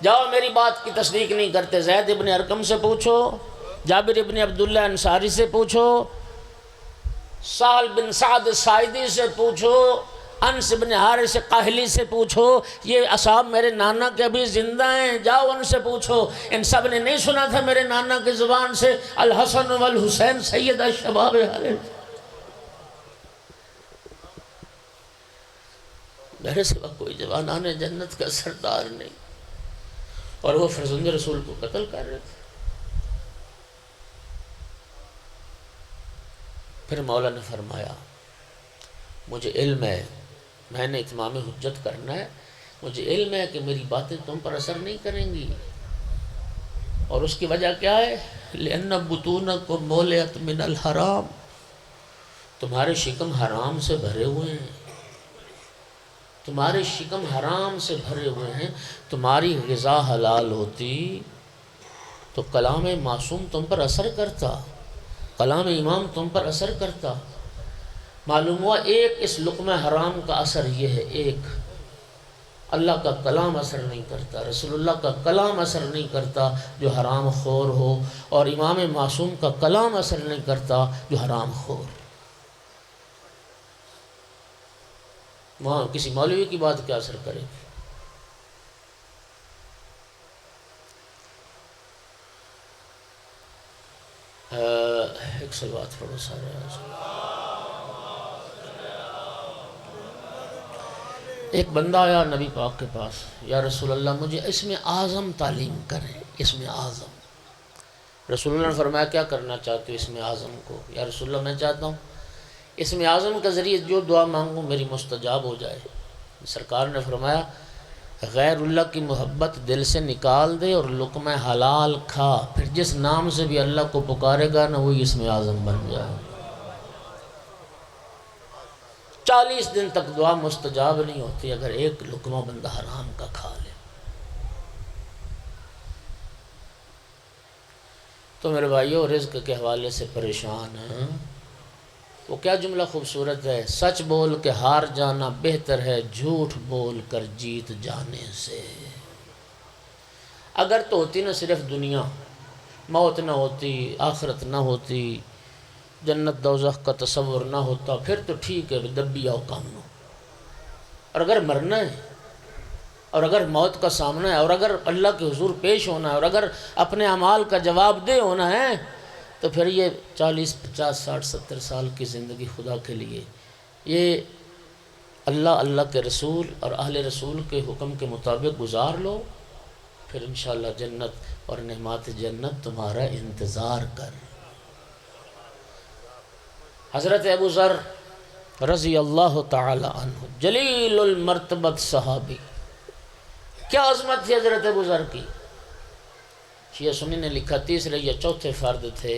جاؤ، میری بات کی تصدیق نہیں کرتے، زید ابن ارقم سے پوچھو، جابر ابن عبداللہ انصاری سے پوچھو، سہل بن سعد ساعدی سے پوچھو، انس بن حارث قاہلی سے پوچھو، یہ اصحاب میرے نانا کے ابھی زندہ ہیں، جاؤ ان سے پوچھو، ان سب نے نہیں سنا تھا میرے نانا کی زبان سے الحسن والحسین سید الشباب حالے، میرے سوا کوئی جوانان جنت کا سردار نہیں، اور وہ فرزند رسول کو قتل کر رہے تھے۔ پھر مولا نے فرمایا، مجھے علم ہے، میں نے اتمام حجت کرنا ہے، مجھے علم ہے کہ میری باتیں تم پر اثر نہیں کریں گی، اور اس کی وجہ کیا ہے؟ لِأَنَّ بُطُونَكُمْ مُوْلِئَتْ مِنَ الْحَرَامِ، تمہارے شکم حرام سے بھرے ہوئے ہیں، تمہارے شکم حرام سے بھرے ہوئے ہیں، تمہاری غذا حلال ہوتی تو کلام معصوم تم پر اثر کرتا، کلام امام تم پر اثر کرتا۔ معلوم ہوا ایک اس لقمہ حرام کا اثر یہ ہے، ایک اللہ کا کلام اثر نہیں کرتا، رسول اللہ کا کلام اثر نہیں کرتا جو حرام خور ہو، اور امام معصوم کا کلام اثر نہیں کرتا جو حرام خور۔ وہاں کسی مولوی کی بات کیا اثر کرے گی؟ ایک صلوات پڑھو سارے۔ ایک بندہ آیا نبی پاک کے پاس، یا رسول اللہ مجھے اسم اعظم تعلیم کریں، اسم اعظم۔ رسول اللہ نے فرمایا کیا کرنا چاہتے ہو اسم اعظم کو؟ یا رسول اللہ میں چاہتا ہوں اسم اعظم کے ذریعے جو دعا مانگوں میری مستجاب ہو جائے۔ سرکار نے فرمایا غیر اللہ کی محبت دل سے نکال دے اور لقمہ حلال کھا، پھر جس نام سے بھی اللہ کو پکارے گا نا وہی اسم اعظم بن جائے۔ 40 دن تک دعا مستجاب نہیں ہوتی اگر ایک لقمہ بندہ حرام کا کھا لے۔ تو میرے بھائیو رزق کے حوالے سے پریشان ہیں، وہ کیا جملہ خوبصورت ہے، سچ بول کے ہار جانا بہتر ہے جھوٹ بول کر جیت جانے سے۔ اگر تو ہوتی نہ صرف دنیا، موت نہ ہوتی، آخرت نہ ہوتی، جنت دوزخ کا تصور نہ ہوتا، پھر تو ٹھیک ہے دبی آؤ کام نو۔ اور اگر مرنا ہے، اور اگر موت کا سامنا ہے، اور اگر اللہ کے حضور پیش ہونا ہے، اور اگر اپنے اعمال کا جواب دہ ہونا ہے، تو پھر یہ 40 50 60 70 سال کی زندگی خدا کے لیے یہ اللہ کے رسول اور اہل رسول کے حکم کے مطابق گزار لو، پھر انشاءاللہ جنت اور نعمات جنت تمہارا انتظار کر۔ حضرت ابو ذر رضی اللہ تعالی عنہ جلیل المرتبت صحابی، کیا عظمت تھی حضرت ابو ذر کی۔ شیعہ سنی نے لکھا تیسرے یا چوتھے فرد تھے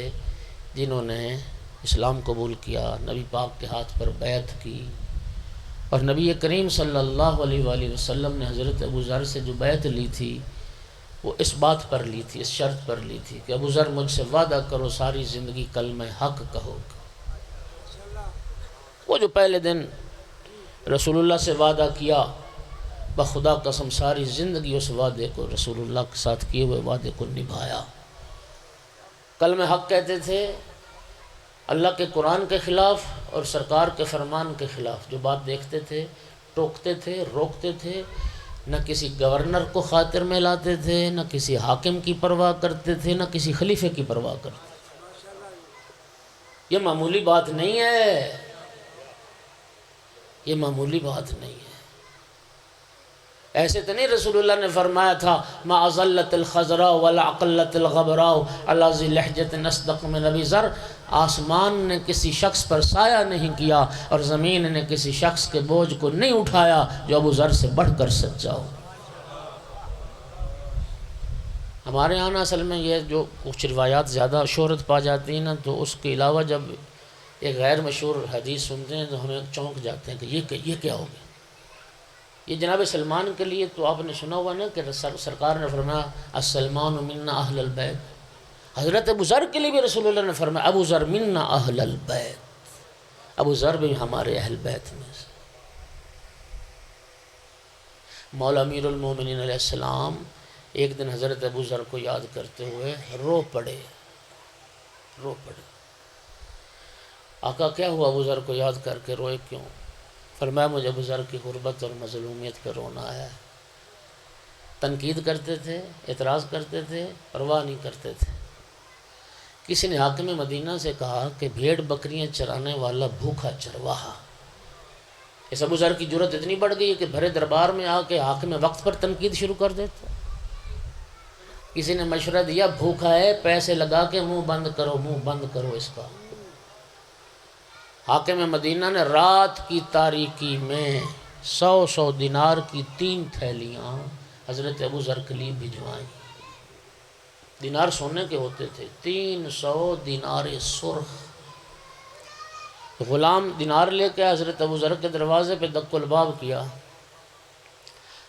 جنہوں نے اسلام قبول کیا، نبی پاک کے ہاتھ پر بیعت کی، اور نبی کریم صلی اللہ علیہ وآلہ وسلم نے حضرت ابو ذر سے جو بیعت لی تھی وہ اس بات پر لی تھی، اس شرط پر لی تھی کہ ابو ذر مجھ سے وعدہ کرو ساری زندگی کلمہ حق کہو گے۔ وہ جو پہلے دن رسول اللہ سے وعدہ کیا، بخدا قسم ساری زندگی اس وعدے کو رسول اللہ کے ساتھ کیے ہوئے وعدے کو نبھایا۔ کلمہ حق کہتے تھے اللہ کے قرآن کے خلاف اور سرکار کے فرمان کے خلاف، جو بات دیکھتے تھے ٹوکتے تھے، روکتے تھے، نہ کسی گورنر کو خاطر میں لاتے تھے، نہ کسی حاکم کی پرواہ کرتے تھے، نہ کسی خلیفے کی پرواہ کرتے تھے۔ یہ معمولی بات نہیں ہے، یہ معمولی بات نہیں ہے۔ ایسے تو نہیں رسول اللہ نے فرمایا تھا ما اضلت الخضراء ولا اقلت الغبراء علی ذی لہجۃ اصدق من ابی ذر، آسمان نے کسی شخص پر سایہ نہیں کیا اور زمین نے کسی شخص کے بوجھ کو نہیں اٹھایا جو ابو ذر سے بڑھ کر سچا ہو۔ ہمارے یہاں اصل میں یہ جو کچھ روایات زیادہ شہرت پا جاتی ہیں نا، تو اس کے علاوہ جب ایک غیر مشہور حدیث سنتے ہیں تو ہمیں چونک جاتے ہیں کہ یہ کیا ہو گیا۔ یہ جناب سلمان کے لیے تو آپ نے سنا ہوا نا کہ سرکار نے فرمایا السلمان منا اہل البیت۔ حضرت ابو ذر کے لیے بھی رسول اللہ نے فرمایا ابو ذر منا اہل البیت، ابو ذر بھی ہمارے اہل بیت میں سے۔ مولا امیر المومنین علیہ السلام ایک دن حضرت ابو ذر کو یاد کرتے ہوئے رو پڑے۔ آقا کیا ہوا ابو ذر کو یاد کر کے روئے کیوں؟ فرمایا مجھے ابو ذر کی غربت اور مظلومیت پہ رونا آیا ہے۔ تنقید کرتے تھے، اعتراض کرتے تھے، پرواہ نہیں کرتے تھے۔ کسی نے حاکم مدینہ سے کہا کہ بھیڑ بکریاں چرانے والا بھوکا چرواہا۔ اس ابو ذر کی جرت اتنی بڑھ گئی کہ بھرے دربار میں آ کے حاکم وقت پر تنقید شروع کر دیتا۔ کسی نے مشورہ دیا بھوکا ہے پیسے لگا کے منہ بند کرو اس کا۔ حاکم مدینہ نے رات کی تاریکی میں 100 دینار کی 3 تھیلیاں حضرت ابو ذر کے لیے بھجوائیں۔ دینار سونے کے ہوتے تھے، 300 دینار سرخ۔ غلام دینار لے کے حضرت ابو ذر کے دروازے پہ دق الباب کیا۔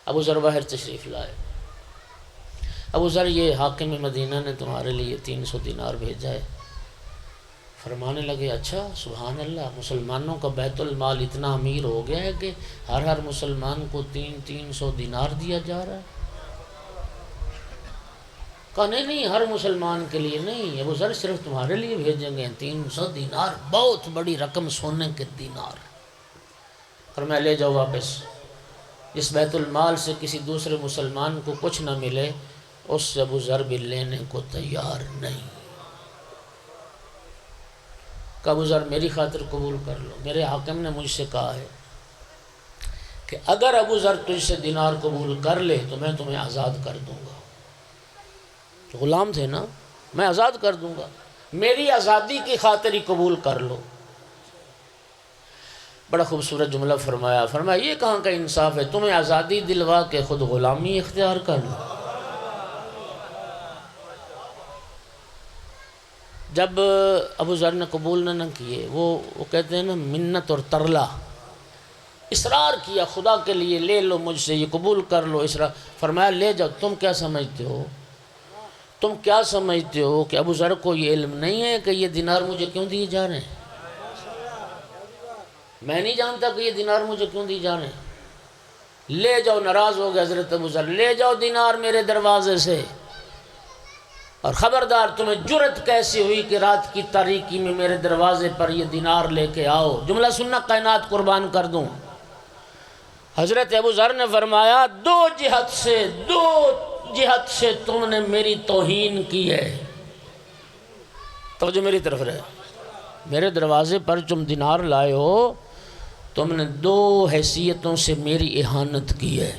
ابو ذر باہر تشریف لائے۔ ابو ذر یہ حاکم مدینہ نے تمہارے لیے 300 دینار بھیجا ہے۔ فرمانے لگے اچھا سبحان اللہ، مسلمانوں کا بیت المال اتنا امیر ہو گیا ہے کہ ہر مسلمان کو 300 دینار دیا جا رہا ہے۔ کہا نہیں ہر مسلمان کے لیے نہیں، ابو ذر صرف تمہارے لیے بھیجیں گے 300 دینار، بہت بڑی رقم سونے کے دینار۔ فرمایا لے جاؤ واپس، اس بیت المال سے کسی دوسرے مسلمان کو کچھ نہ ملے اس سے ابو ذر بھی لینے کو تیار نہیں۔ کہ ابو ذر میری خاطر قبول کر لو، میرے حاکم نے مجھ سے کہا ہے کہ اگر ابو ذر تجھ سے دینار قبول کر لے تو میں تمہیں آزاد کر دوں گا۔ غلام تھے نا، میں آزاد کر دوں گا، میری آزادی کی خاطر ہی قبول کر لو۔ بڑا خوبصورت جملہ فرمایا، فرمایا یہ کہاں کا انصاف ہے، تمہیں آزادی دلوا کے خود غلامی اختیار کر لو۔ جب ابو ذر نے قبول نہ کیے، وہ کہتے ہیں نا منت اور ترلا، اصرار کیا خدا کے لیے لے لو مجھ سے، یہ قبول کر لو، اصرار فرمایا لے جاؤ۔ تم کیا سمجھتے ہو، تم کیا سمجھتے ہو کہ ابو ذر کو یہ علم نہیں ہے کہ یہ دینار مجھے کیوں دیے جا رہے ہیں؟ میں نہیں جانتا کہ یہ دینار مجھے کیوں دیے جا رہے ہیں۔ لے جاؤ، ناراض ہو گئے حضرت ابو ذر، لے جاؤ دینار میرے دروازے سے، اور خبردار تمہیں جرت کیسی ہوئی کہ رات کی تاریکی میں میرے دروازے پر یہ دینار لے کے آؤ۔ جملہ سننا، کائنات قربان کر دوں۔ حضرت ابو ذر نے فرمایا دو جہت سے تم نے میری توہین کی ہے۔ توجہ میری طرف رہے، میرے دروازے پر تم دینار لائے ہو، تم نے دو حیثیتوں سے میری اہانت کی ہے۔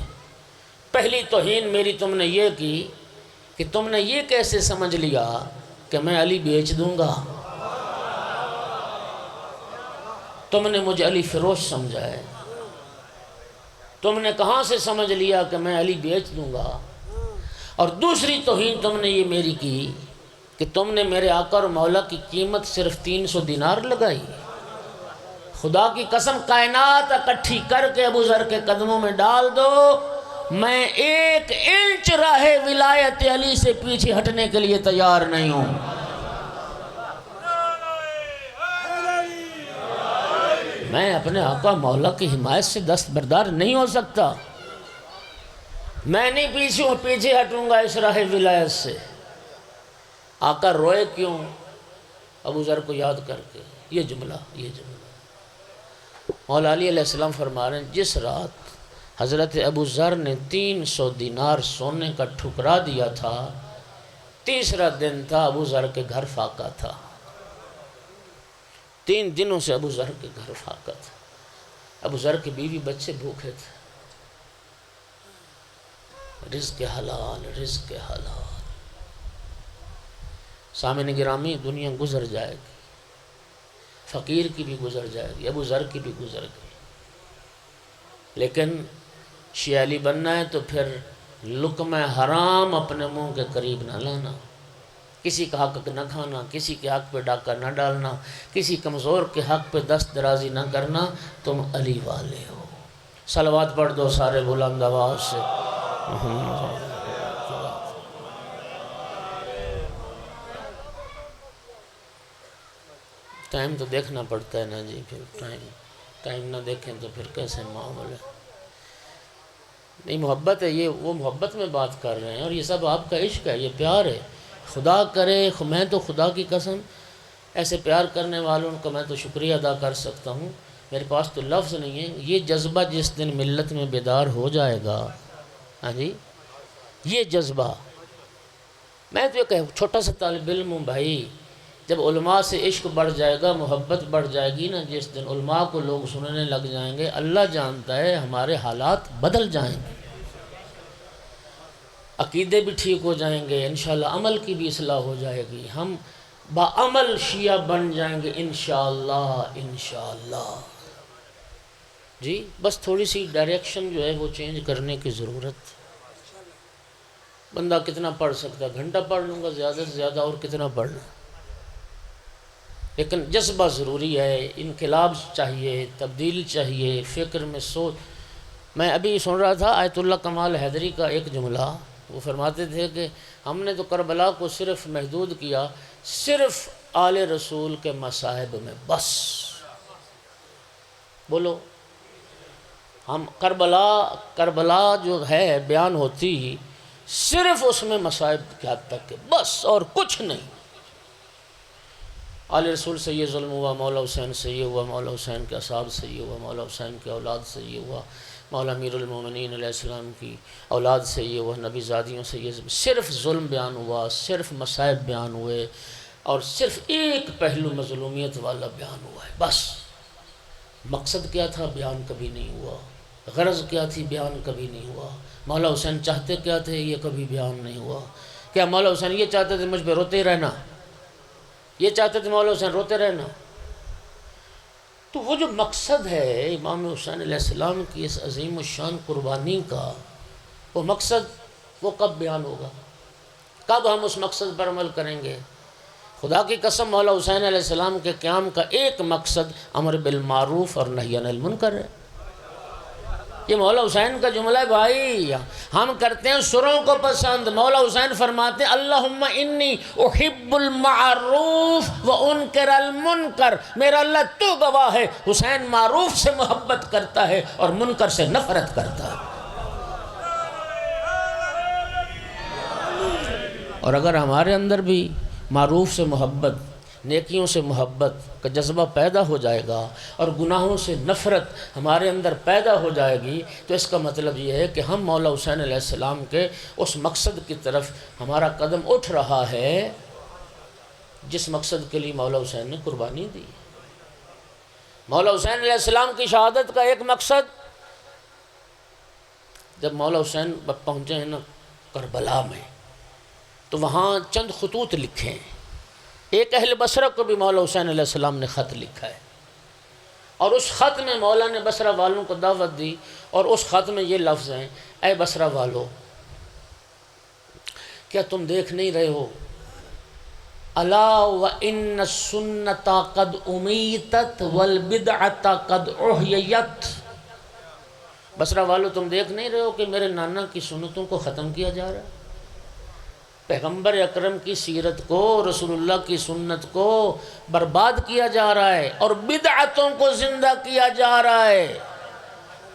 پہلی توہین میری تم نے یہ کی کہ تم نے یہ کیسے سمجھ لیا کہ میں علی بیچ دوں گا، تم نے مجھے علی فروش سمجھا ہے۔ تم نے کہاں سے سمجھ لیا کہ میں علی بیچ دوں گا؟ اور دوسری توہین تم نے یہ میری کی کہ تم نے میرے آقا اور مولا کی قیمت صرف 300 دینار لگائی۔ خدا کی قسم کائنات اکٹھی کر کے ابو ذر کے قدموں میں ڈال دو، میں 1 انچ راہ ولایت علی سے پیچھے ہٹنے کے لیے تیار نہیں ہوں۔ میں اپنے آقا مولا کی حمایت سے دستبردار نہیں ہو سکتا، میں نہیں پیچھے ہٹوں گا اس راہ ولایت سے۔ آقا روئے کیوں؟ ابو ذر کو یاد کر کے یہ جملہ مولا علی علیہ السلام فرما رہے ہیں جس رات حضرت ابو ذر نے 300 دینار سونے کا ٹھکرا دیا تھا، تیسرا دن تھا، ابو ذر کے گھر فاقہ تھا۔ 3 دنوں سے ابو ذر کے گھر فاقہ تھا، ابو ذر کے بیوی بچے بھوکے تھے۔ رزق حلال۔ سامعین گرامی، دنیا گزر جائے گی، فقیر کی بھی گزر جائے گی، ابو ذر کی بھی گزر گئی، لیکن شیعہ علی بننا ہے تو پھر لقمہ حرام اپنے منہ کے قریب نہ لانا، کسی کا حق نہ کھانا، کسی کے حق پہ ڈاکہ نہ ڈالنا، کسی کمزور کے حق پہ دست درازی نہ کرنا۔ تم علی والے ہو۔ صلوات پڑھ دو سارے بلند آواز سے۔ ٹائم تو دیکھنا پڑتا ہے نا جی، پھر ٹائم نہ دیکھیں تو پھر کیسے معاملہ ہے؟ نہیں، محبت ہے، یہ وہ محبت میں بات کر رہے ہیں، اور یہ سب آپ کا عشق ہے، یہ پیار ہے۔ خدا کرے، میں تو خدا کی قسم ایسے پیار کرنے والوں کا میں تو شکریہ ادا کر سکتا ہوں، میرے پاس تو لفظ نہیں ہے۔ یہ جذبہ جس دن ملت میں بیدار ہو جائے گا، ہاں جی، یہ جذبہ، میں تو ایک چھوٹا سا طالب علم ہوں بھائی، جب علماء سے عشق بڑھ جائے گا، محبت بڑھ جائے گی نا، جس دن علماء کو لوگ سننے لگ جائیں گے، اللہ جانتا ہے ہمارے حالات بدل جائیں گے، عقیدے بھی ٹھیک ہو جائیں گے، انشاءاللہ عمل کی بھی اصلاح ہو جائے گی، ہم بعمل شیعہ بن جائیں گے انشاءاللہ۔ جی بس تھوڑی سی ڈائریکشن جو ہے وہ چینج کرنے کی ضرورت۔ بندہ کتنا پڑھ سکتا ہے؟ گھنٹہ پڑھ لوں گا زیادہ سے زیادہ، اور کتنا پڑھنا، لیکن جذبہ ضروری ہے، انقلاب چاہیے، تبدیل چاہیے، فکر میں سوچ۔ میں ابھی سن رہا تھا آیت اللہ کمال حیدری کا ایک جملہ، وہ فرماتے تھے کہ ہم نے تو کربلا کو صرف محدود کیا صرف آل رسول کے مصائب میں، بس بولو، ہم کربلا جو ہے بیان ہوتی صرف اس میں مصائب کی حد تک ہے، بس اور کچھ نہیں۔ آل رسول سے یہ ظلم ہوا، مولا حسین سے یہ ہوا، مولا حسین کے اصحاب سے یہ ہوا، مولا حسین کے اولاد سے یہ ہوا، مولا امیر المومنین علیہ السلام کی اولاد سے یہ ہوا، نبی زادیوں سے یہ صرف ظلم بیان ہوا، صرف مصائب بیان ہوئے، اور صرف ایک پہلو مظلومیت والا بیان ہوا ہے بس۔ مقصد کیا تھا بیان کبھی نہیں ہوا، غرض کیا تھی بیان کبھی نہیں ہوا، مولا حسین چاہتے کیا تھے یہ کبھی بیان نہیں ہوا۔ کیا مولا حسین یہ چاہتے تھے مجھ پہ روتے ہی رہنا؟ یہ چاہتے تھے مولا حسین روتے رہنا؟ تو وہ جو مقصد ہے امام حسین علیہ السلام کی اس عظیم الشان قربانی کا، وہ مقصد وہ کب بیان ہوگا؟ کب ہم اس مقصد پر عمل کریں گے؟ خدا کی قسم مولا حسین علیہ السلام کے قیام کا ایک مقصد امر بالمعروف اور نہی عن المنکر ہے۔ یہ مولا حسین کا جملہ ہے بھائی، ہم کرتے ہیں سروں کو پسند، مولا حسین فرماتے ہیں اللہم انی احب المعروف وانکر المنکر، میرا اللہ تو گواہ ہے حسین معروف سے محبت کرتا ہے اور منکر سے نفرت کرتا ہے۔ اور اگر ہمارے اندر بھی معروف سے محبت، نیکیوں سے محبت کا جذبہ پیدا ہو جائے گا اور گناہوں سے نفرت ہمارے اندر پیدا ہو جائے گی، تو اس کا مطلب یہ ہے کہ ہم مولا حسین علیہ السلام کے اس مقصد کی طرف ہمارا قدم اٹھ رہا ہے جس مقصد کے لیے مولا حسین نے قربانی دی۔ مولا حسین علیہ السلام کی شہادت کا ایک مقصد، جب مولا حسین پہنچے ہیں نا کربلا میں، تو وہاں چند خطوط لکھے ہیں۔ ایک اہل بصرہ کو بھی مولا حسین علیہ السلام نے خط لکھا ہے، اور اس خط میں مولا نے بصرہ والوں کو دعوت دی، اور اس خط میں یہ لفظ ہیں، اے بصرہ والو، کیا تم دیکھ نہیں رہے ہو الا وان السنۃ قد امیتت والبدعۃ قد احییت۔ بصرہ والو تم دیکھ نہیں رہے ہو کہ میرے نانا کی سنتوں کو ختم کیا جا رہا ہے، پیغمبر اکرم کی سیرت کو، رسول اللہ کی سنت کو برباد کیا جا رہا ہے اور بدعتوں کو زندہ کیا جا رہا ہے۔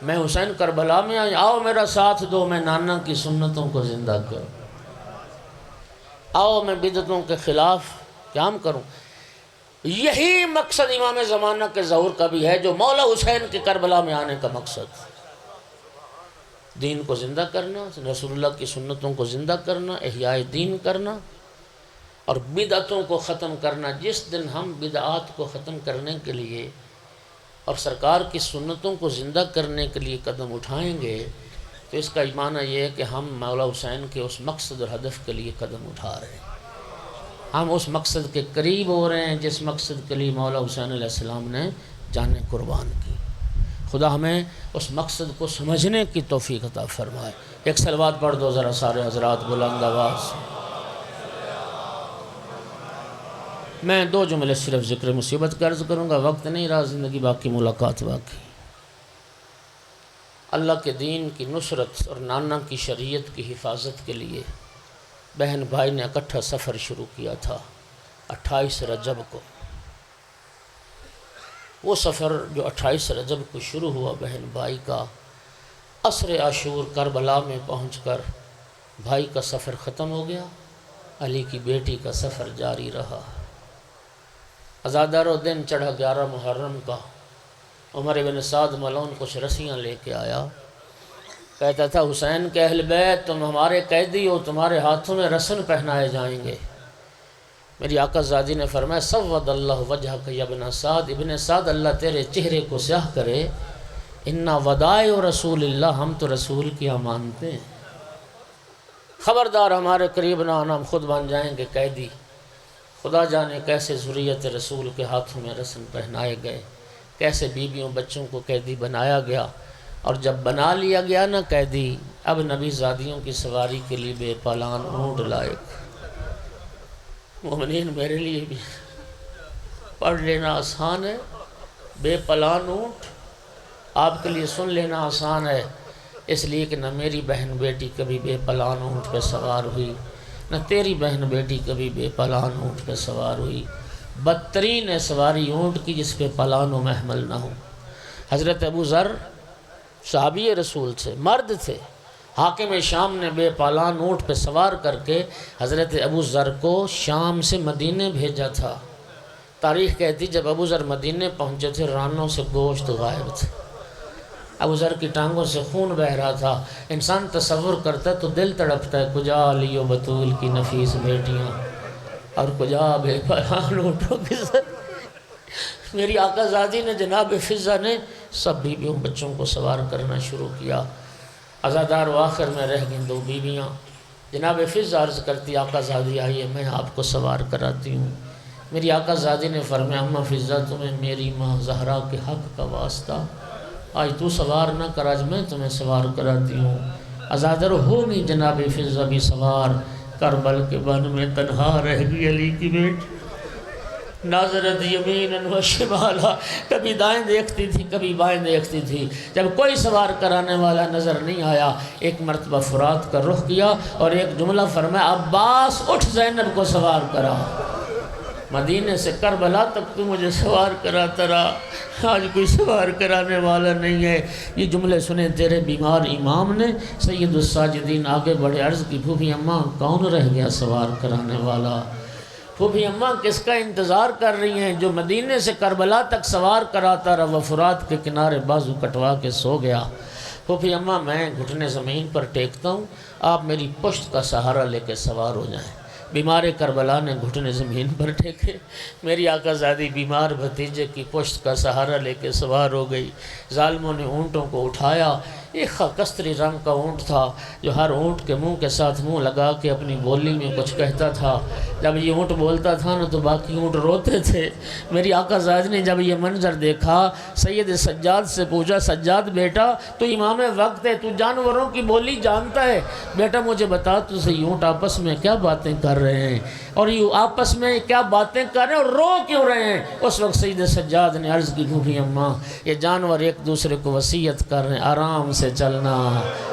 میں حسین کربلا میں آؤ میرا ساتھ دو، میں نانا کی سنتوں کو زندہ کروں، آؤ میں بدعتوں کے خلاف قیام کروں۔ یہی مقصد امام زمانہ کے ظہور کا بھی ہے، جو مولا حسین کے کربلا میں آنے کا مقصد، دین کو زندہ کرنا، رسول اللہ کی سنتوں کو زندہ کرنا، احیاء دین کرنا اور بدعتوں کو ختم کرنا۔ جس دن ہم بدعات کو ختم کرنے کے لیے اور سرکار کی سنتوں کو زندہ کرنے کے لیے قدم اٹھائیں گے، تو اس کا معنی یہ ہے کہ ہم مولا حسین کے اس مقصد اور ہدف کے لیے قدم اٹھا رہے ہیں، ہم اس مقصد کے قریب ہو رہے ہیں جس مقصد کے لیے مولا حسین علیہ السلام نے جانیں قربان کی۔ خدا ہمیں اس مقصد کو سمجھنے کی توفیق عطا فرمائے۔ ایک صلوات پڑھ دو ذرا سارے حضرات بلند آواز۔ میں دو جملے صرف ذکر مصیبت کا عرض کروں گا، وقت نہیں رہا، زندگی باقی، ملاقات باقی۔ اللہ کے دین کی نصرت اور نانا کی شریعت کی حفاظت کے لیے بہن بھائی نے اکٹھا سفر شروع کیا تھا 28 رجب کو۔ وہ سفر جو 28 رجب کو شروع ہوا بہن بھائی کا، عصر عاشور کربلا میں پہنچ کر بھائی کا سفر ختم ہو گیا، علی کی بیٹی کا سفر جاری رہا۔ عزادار و دن چڑھا 11 محرم کا، عمر بن سعد ملعون کچھ رسیاں لے کے آیا، کہتا تھا حسین کے اہل بیت تم ہمارے قیدی ہو، تمہارے ہاتھوں میں رسن پہنائے جائیں گے۔ میری آقا زادی نے فرمایا سود اللہ وجہک یا ابن سعد، ابن سعد اللہ تیرے چہرے کو سیاہ کرے، انا ودائع رسول اللہ، ہم تو رسول کی مانتے ہیں، خبردار ہمارے قریب نہ آنا، ہم خود بن جائیں گے قیدی۔ خدا جانے کیسے ذریت رسول کے ہاتھوں میں رسن پہنائے گئے، کیسے بیویوں بچوں کو قیدی بنایا گیا، اور جب بنا لیا گیا نا قیدی، اب نبی زادیوں کی سواری کے لیے بے پالان اونٹ لائق۔ مومنین میرے لیے بھی پڑھ لینا آسان ہے، بے پلان اونٹ آپ کے لیے سن لینا آسان ہے، اس لیے کہ نہ میری بہن بیٹی کبھی بے پلان اونٹ پہ سوار ہوئی، نہ تیری بہن بیٹی کبھی بے پلان اونٹ پہ سوار ہوئی۔ بدترین ہے سواری اونٹ کی جس پہ پلان و محمل نہ ہو۔ حضرت ابو ذر صحابی رسول سے مرد تھے، حاکم شام نے بے پالان اونٹ پہ سوار کر کے حضرت ابو ذر کو شام سے مدینے بھیجا تھا، تاریخ کہتی جب ابو ذر مدینے پہنچے تھے رانوں سے گوشت غائب تھا، ابو ذر کی ٹانگوں سے خون بہہ رہا تھا۔ انسان تصور کرتا ہے تو دل تڑپتا ہے، کجا علی و بطول کی نفیس بیٹیاں اور کجا بے پناہ اونٹوں کی سر۔ میری آقا زادی نے جناب فضہ نے سب بیویوں بچوں کو سوار کرنا شروع کیا۔ عزادار و آخر میں رہ گئیں 2 بیویاں۔ جناب فضہ عرض کرتی آقا زادی آئیے میں آپ کو سوار کراتی ہوں۔ میری آقا زادی نے فرمایا اماں فضہ تمہیں میری ماں زہرا کے حق کا واسطہ، آج تو سوار نہ کر، آج میں تمہیں سوار کراتی ہوں۔ عزادر ہوگی جناب فضہ بھی سوار، کربل کے بن میں تنہا رہ گئی علی کی بیٹی، ناظرت یمیناً و شمالا، کبھی دائیں دیکھتی تھی کبھی بائیں دیکھتی تھی۔ جب کوئی سوار کرانے والا نظر نہیں آیا، ایک مرتبہ فرات کا رخ کیا اور ایک جملہ فرمایا عباس اٹھ زینب کو سوار کرا، مدینے سے کربلا تک تو مجھے سوار کراتا رہا، آج کوئی سوار کرانے والا نہیں ہے۔ یہ جملے سنے تیرے بیمار امام نے، سید الساجدین آگے بڑھے، عرض کی پھوپھی اماں کون رہ گیا سوار کرانے والا؟ پھوپھی اماں کس کا انتظار کر رہی ہیں؟ جو مدینے سے کربلا تک سوار کراتا رہا، وہ فرات کے کنارے بازو کٹوا کے سو گیا۔ پھوپھی اماں میں گھٹنے زمین پر ٹیکتا ہوں، آپ میری پشت کا سہارا لے کے سوار ہو جائیں۔ بیمار کربلا نے گھٹنے زمین پر ٹیکے، میری آقا زادی بیمار بھتیجے کی پشت کا سہارا لے کے سوار ہو گئی۔ ظالموں نے اونٹوں کو اٹھایا، ایک خاکستری رنگ کا اونٹ تھا جو ہر اونٹ کے منہ کے ساتھ منہ لگا کے اپنی بولی میں کچھ کہتا تھا۔ جب یہ اونٹ بولتا تھا نا تو باقی اونٹ روتے تھے۔ میری آقا زادی نے جب یہ منظر دیکھا، سید سجاد سے پوچھا سجاد بیٹا تو امام وقت ہے، تو جانوروں کی بولی جانتا ہے، بیٹا مجھے بتا تو صحیح اونٹ آپس میں کیا باتیں کر رہے ہیں اور یہ آپس میں کیا باتیں کر رہے ہیں اور رو کیوں رہے ہیں؟ اس وقت سید سجاد نے عرض کی پھوپھی اماں یہ جانور ایک دوسرے کو وصیت کر رہے ہیں آرام سے چلنا،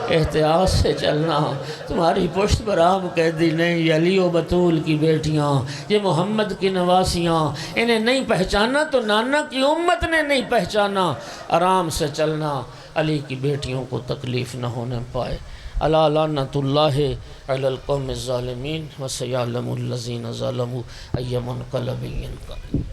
احتیاط سے چلنا، تمہاری پشت پر آم قیدی نہیں، یہ علی و بطول کی بیٹیاں، یہ محمد کی نواسیاں، انہیں نہیں پہچانا تو نانا کی امت نے نہیں پہچانا، آرام سے چلنا، علی کی بیٹیوں کو تکلیف نہ ہونے پائے۔ الا لعنت اللہ علی القوم الظالمین وسیعلم الذین ظلموا ای منقلب ینقلب۔